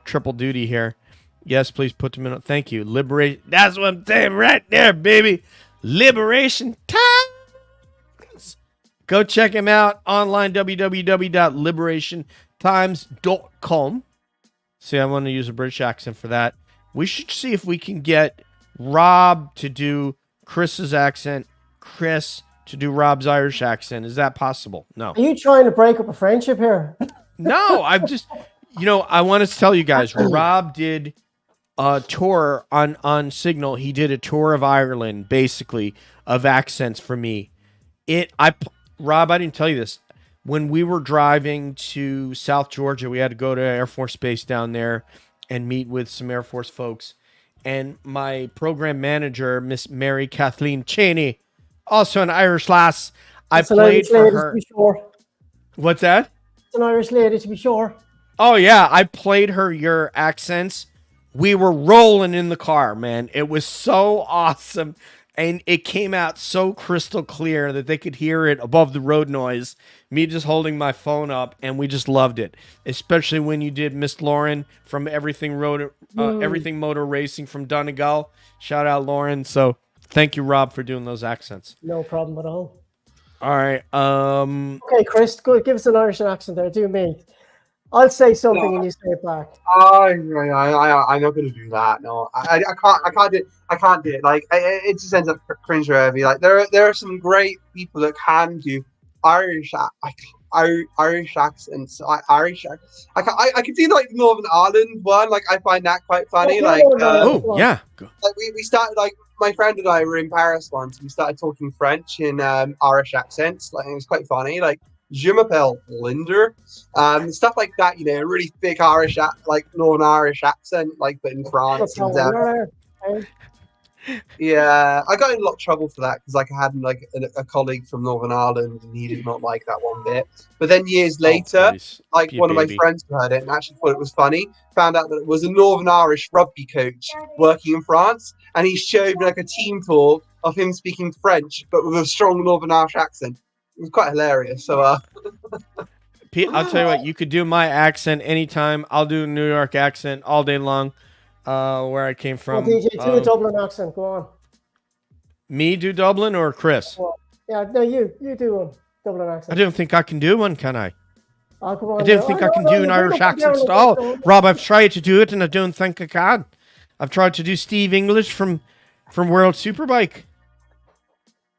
triple duty here. Yes, please put them in. Thank you. Liberation. That's what I'm saying right there, baby. Liberation Times. Go check him out online, www.liberationtimes.com. See, I want to use a British accent for that. We should see if we can get Rob to do Chris's accent, Chris to do Rob's Irish accent. Is that possible? No. Are you trying to break up a friendship here? No, I'm just, I want to tell you guys, Rob did a tour on Signal. He did a tour of Ireland, basically, of accents for me. Rob, I didn't tell you this. When we were driving to South Georgia, we had to go to Air Force Base down there and meet with some Air Force folks. And my program manager, Miss Mary Kathleen Cheney, also an Irish lass, I played for her. Sure. What's that? It's an Irish lady, to be sure. Oh, yeah. I played her your accents. We were rolling in the car, man. It was so awesome. And it came out so crystal clear that they could hear it above the road noise. Me just holding my phone up, and we just loved it. Especially when you did Miss Lauren from Everything Motor Racing from Donegal. Shout out, Lauren. So thank you, Rob, for doing those accents. No problem at all. All right. Okay, Chris, go give us an Irish accent there. Do me. I'll say something and you say it back. I'm not going to do that. No, I can't do it. Like, it just ends up cringe-worthy. Like, there are some great people that can do Irish accents. I can see like Northern Ireland one. Like, I find that quite funny. Okay, yeah. Like we started, like, my friend and I were in Paris once. We started talking French in Irish accents. Like, it was quite funny. Like, Je m'appelle Linder, stuff like that. Really thick Irish, like Northern Irish accent, like, but in France. Yeah, I got in a lot of trouble for that because, like, I had like a colleague from Northern Ireland and he did not like that one bit. But then years later, like, one of my friends heard it and actually thought it was funny. Found out that it was a Northern Irish rugby coach working in France, and he showed me like a team talk of him speaking French but with a strong Northern Irish accent. It was quite hilarious. So, Pete, I'll tell you what, you could do my accent anytime. I'll do a New York accent all day long, where I came from. DJ, do a Dublin accent. Go on. Me do Dublin or Chris? Well, yeah, no, you do a Dublin accent. I don't think I can do one, can I? Oh, come on, I don't think I can do an Irish accent at all. Rob, I've tried to do it, and I don't think I can. I've tried to do Steve English from World Superbike.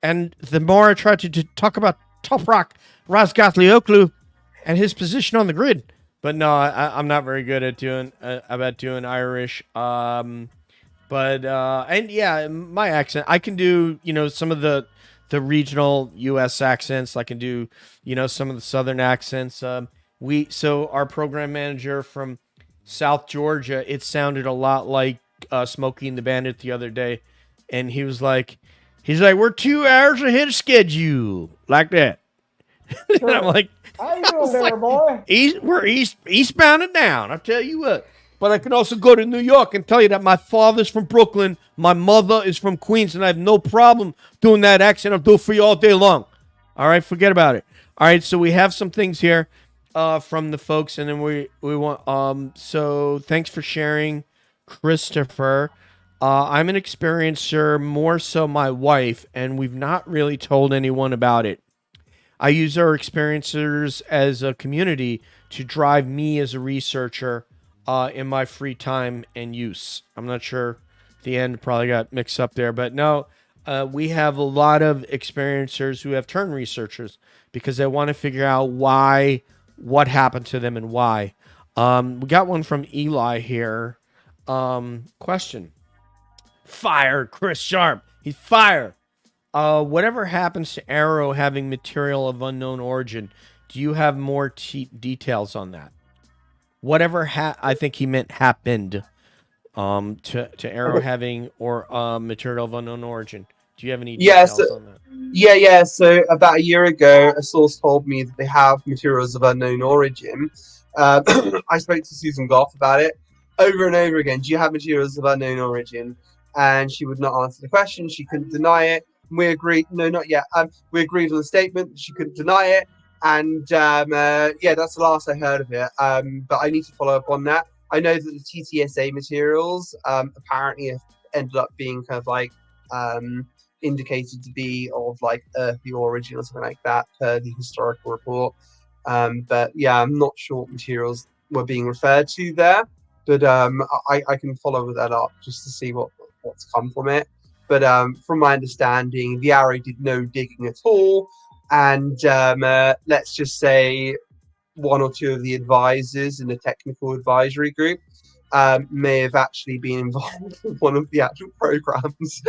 And the more I try to talk about Top Rock, Razgatlioglu, and his position on the grid. But no, I'm not very good at doing Irish. And yeah, my accent, I can do, some of the regional U.S. accents. I can do, some of the Southern accents. So our program manager from South Georgia, it sounded a lot like Smokey and the Bandit the other day. And he's like, we're 2 hours ahead of schedule, like that. Sure. And I'm like, how you doing there, boy? We're eastbound and down, I'll tell you what. But I can also go to New York and tell you that my father's from Brooklyn, my mother is from Queens, and I have no problem doing that accent. I'll do it for you all day long. All right, forget about it. All right, so we have some things here from the folks, and then we want so thanks for sharing, Christopher. I'm an experiencer, more so my wife, and we've not really told anyone about it. I use our experiencers as a community to drive me as a researcher in my free time and use. I'm not sure. The end probably got mixed up there, but no, we have a lot of experiencers who have turned researchers because they want to figure out what happened to them and why. We got one from Eli here. Question. Fired Chris Sharp. He's fired. Whatever happens to Arrow having material of unknown origin, do you have more details on that? Whatever I think he meant happened to Arrow having or material of unknown origin. Do you have any details on that? Yeah. So about a year ago, a source told me that they have materials of unknown origin. I spoke to Susan Goff about it over and over again. Do you have materials of unknown origin? and she would not answer the question. She couldn't deny it. We agreed. No, not yet. We agreed on the statement. She couldn't deny it. And yeah, that's the last I heard of it. But I need to follow up on that. I know that the TTSA materials apparently have ended up being kind of like indicated to be of like earthly origin or something like that per the historical report. But yeah, I'm not sure what materials were being referred to there. But I can follow that up just to see what's come from it. But from my understanding, the Arrow did no digging at all. And let's just say one or two of the advisors in the technical advisory group may have actually been involved in one of the actual programs,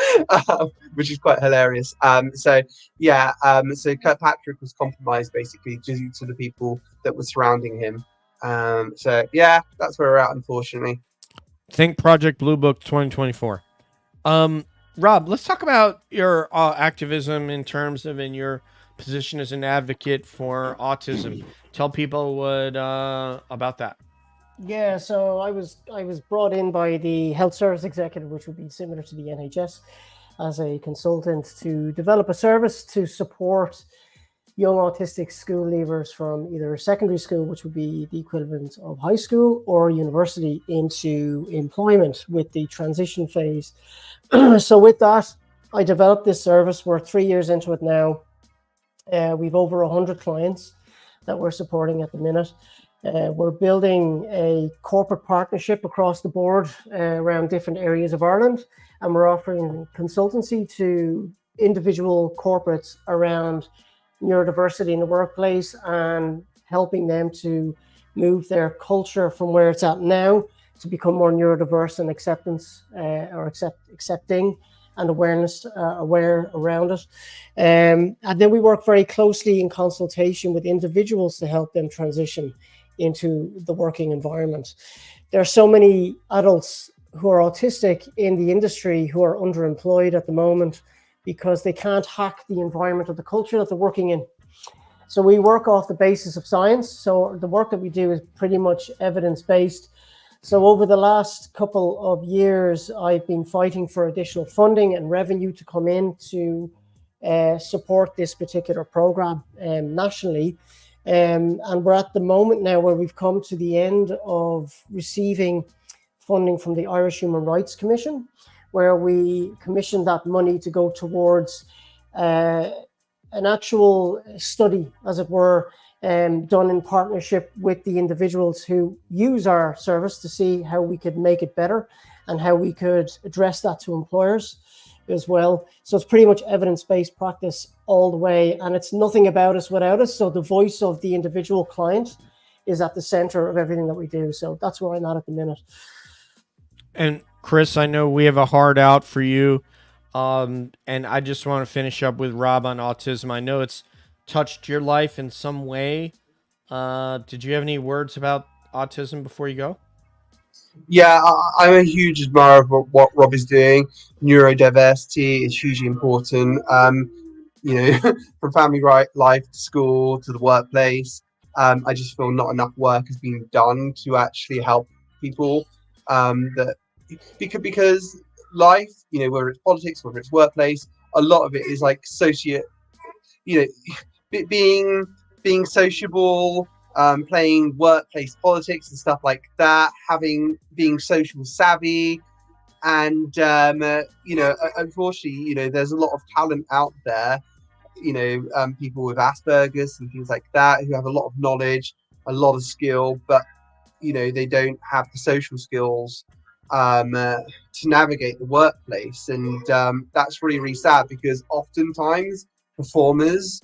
which is quite hilarious. So yeah, so Kirkpatrick was compromised basically due to the people that were surrounding him. So yeah, that's where we're at, unfortunately. Think Project Blue Book 2024. Rob, let's talk about your activism in terms of in your position as an advocate for autism. Tell people what about that. Yeah, so I was brought in by the Health Service Executive, which would be similar to the NHS, as a consultant to develop a service to support young autistic school leavers from either secondary school, which would be the equivalent of high school, or university into employment with the transition phase. So with that, I developed this service. We're 3 years into it now. We've over 100 clients that we're supporting at the minute. We're building a corporate partnership across the board around different areas of Ireland, and we're offering consultancy to individual corporates around neurodiversity in the workplace and helping them to move their culture from where it's at now to become more neurodiverse and accepting and aware around it. And then we work very closely in consultation with individuals to help them transition into the working environment. There are so many adults who are autistic in the industry who are underemployed at the moment because they can't hack the environment or the culture that they're working in. So we work off the basis of science. So the work that we do is pretty much evidence-based. So over the last couple of years, I've been fighting for additional funding and revenue to come in to support this particular program nationally. And we're at the moment now where we've come to the end of receiving funding from the Irish Human Rights Commission, where we commissioned that money to go towards an actual study, as it were, done in partnership with the individuals who use our service to see how we could make it better and how we could address that to employers as well. So it's pretty much evidence-based practice all the way, and it's nothing about us without us. So the voice of the individual client is at the center of everything that we do. So that's where I'm at the minute. And Chris, I know we have a hard out for you. And I just want to finish up with Rob on autism. I know it's touched your life in some way. Did you have any words about autism before you go? Yeah, I'm a huge admirer of what Rob is doing. Neurodiversity is hugely important. You know, from family life to school to the workplace. I just feel not enough work has been done to actually help people. Because life, you know, whether it's politics, whether it's workplace, a lot of it is like being sociable, playing workplace politics and stuff like that, being social savvy, and unfortunately, there's a lot of talent out there, people with Asperger's and things like that who have a lot of knowledge, a lot of skill, but they don't have the social skills to navigate the workplace, and that's really, really sad, because oftentimes performers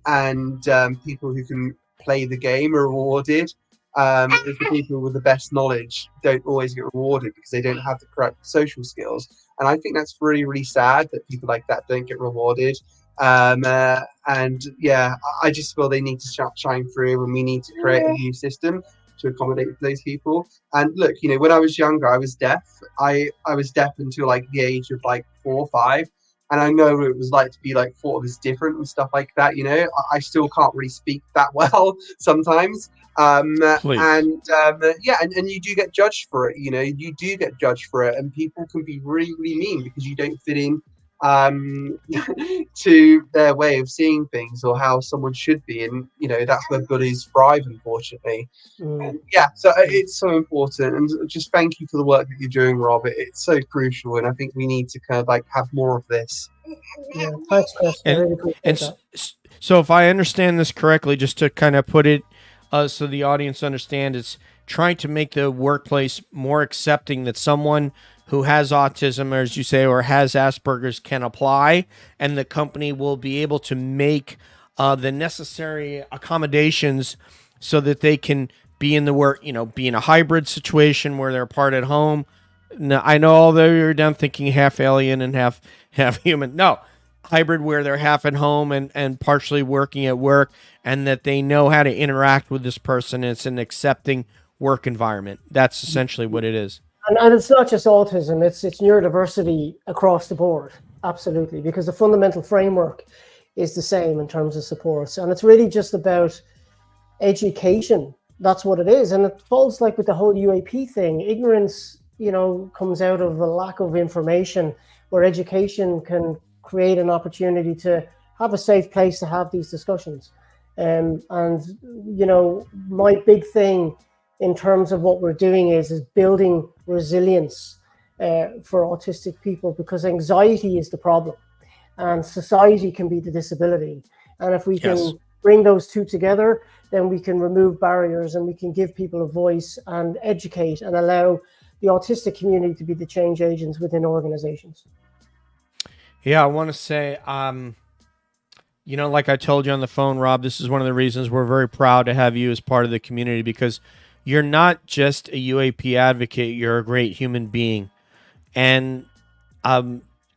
and people who can play the game are rewarded. The people with the best knowledge don't always get rewarded because they don't have the correct social skills, and I think that's really, really sad that people like that don't get rewarded. And yeah, I just feel they need to shine through, and we need to create a new system to accommodate those people. And look, when I was younger, I was deaf. I was deaf until like the age of like 4 or 5, and I know what it was like to be like thought of as different and stuff like that. You know, I still can't really speak that well sometimes. Please. Yeah, and you do get judged for it. You know, you do get judged for it, and people can be really, really mean because you don't fit in to their way of seeing things or how someone should be, and you know that's where bullies thrive, unfortunately. Yeah, so it's so important, and just thank you for the work that you're doing, Rob. It's so crucial, and I think we need to kind of like have more of this. Yeah, thanks, Chris. I really appreciate that. So if I understand this correctly, just to kind of put it so the audience understand, it's trying to make the workplace more accepting that someone who has autism, or as you say, or has Asperger's can apply, and the company will be able to make the necessary accommodations so that they can be in the work, you know, be in a hybrid situation where they're part at home. Now, I know although you're done thinking half alien and half human. No, hybrid where they're half at home and partially working at work, and that they know how to interact with this person. It's an accepting work environment. That's essentially what it is. And it's not just autism, it's neurodiversity across the board, absolutely, because the fundamental framework is the same in terms of supports. And it's really just about education. That's what it is. And it falls like with the whole UAP thing. Ignorance, you know, comes out of a lack of information, where education can create an opportunity to have a safe place to have these discussions. And you know, my big thing in terms of what we're doing is building resilience for autistic people, because anxiety is the problem and society can be the disability. And if we can bring those two together, then we can remove barriers and we can give people a voice and educate and allow the autistic community to be the change agents within organizations. Yeah, I want to say, you know, like I told you on the phone, Rob, this is one of the reasons we're very proud to have you as part of the community, because you're not just a UAP advocate, you're a great human being. And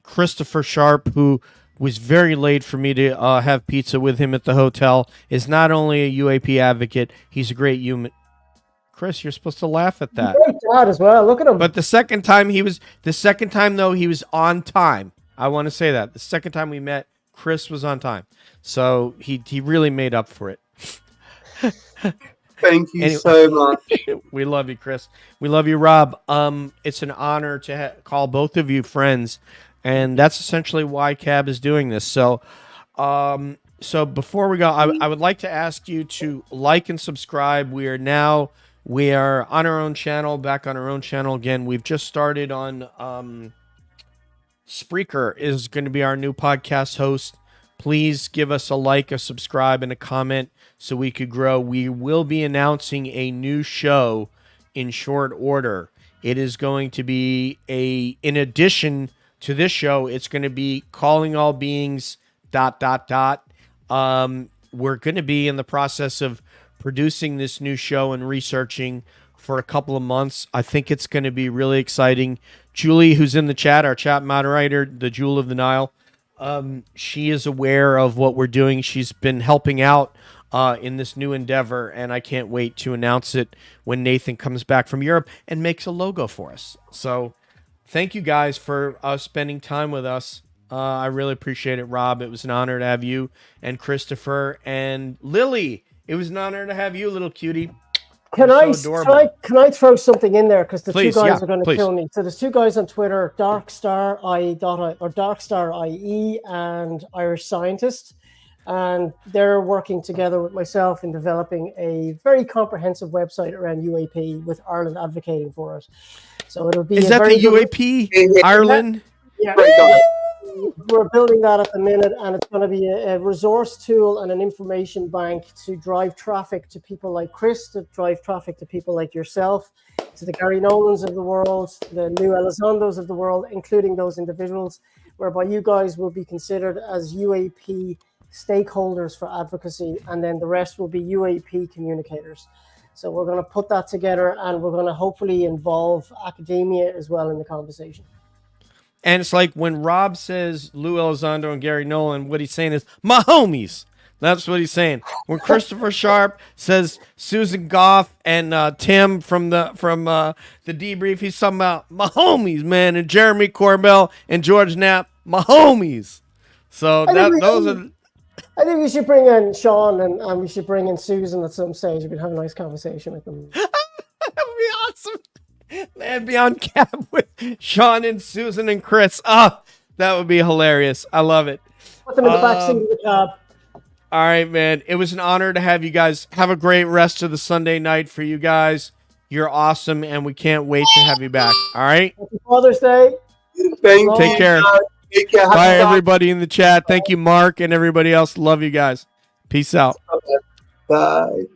Christopher Sharp, who was very late for me to have pizza with him at the hotel, is not only a UAP advocate, he's a great human. Chris, you're supposed to laugh at that. Great dad as well. Look at him. But the second time though, he was on time. I want to say that. The second time we met, Chris was on time. So he really made up for it. Thank you so much. We love you, Chris. We love you, Rob. It's an honor to call both of you friends, and that's essentially why CAB is doing this. So, so before we go, I would like to ask you to like and subscribe. We are on our own channel, back on our own channel again. We've just started on Spreaker is going to be our new podcast host. Please give us a like, a subscribe, and a comment so we could grow. We will be announcing a new show in short order. It is going to be in addition to this show, it's going to be Calling All Beings ... We're going to be in the process of producing this new show and researching for a couple of months. I think it's going to be really exciting. Julie, who's in the chat, our chat moderator, the Jewel of the Nile, she is aware of what we're doing. She's been helping out in this new endeavor, and I can't wait to announce it when Nathan comes back from Europe and makes a logo for us. So thank you guys for spending time with us. I really appreciate it, Rob. It was an honor to have you and Christopher and Lily. It was an honor to have you, little cutie. Can I throw something in there, because the two guys are going to kill me. So there's two guys on Twitter, Darkstar.ie and Irish Scientist, and they're working together with myself in developing a very comprehensive website around UAP with Ireland advocating for it. So it'll be the UAP Ireland? Yeah. We're building that at the minute, and it's going to be a resource tool and an information bank to drive traffic to people like Chris, to drive traffic to people like yourself, to the Gary Nolans of the world, the Lou Elizondos of the world, including those individuals, whereby you guys will be considered as UAP stakeholders for advocacy, and then the rest will be UAP communicators. So we're going to put that together, and we're going to hopefully involve academia as well in the conversation. And it's like when Rob says Lou Elizondo and Gary Nolan, what he's saying is, my homies. That's what he's saying. When Christopher Sharp says Susan Goff and Tim from the debrief, he's talking about my homies, man, and Jeremy Corbell and George Knapp, my homies. So those are. I think we should bring in Sean and we should bring in Susan at some stage. We can have a nice conversation with them. That would be awesome. Man, be on cap with Sean and Susan and Chris. Ah, that would be hilarious. I love it. Put them in the back seat of the cab. All right, man. It was an honor to have you guys. Have a great rest of the Sunday night for you guys. You're awesome, and we can't wait to have you back. All right? Happy Father's Day. Take care. Take care. Bye, everybody in the chat. Thank you, Mark, and everybody else. Love you guys. Peace out. Bye.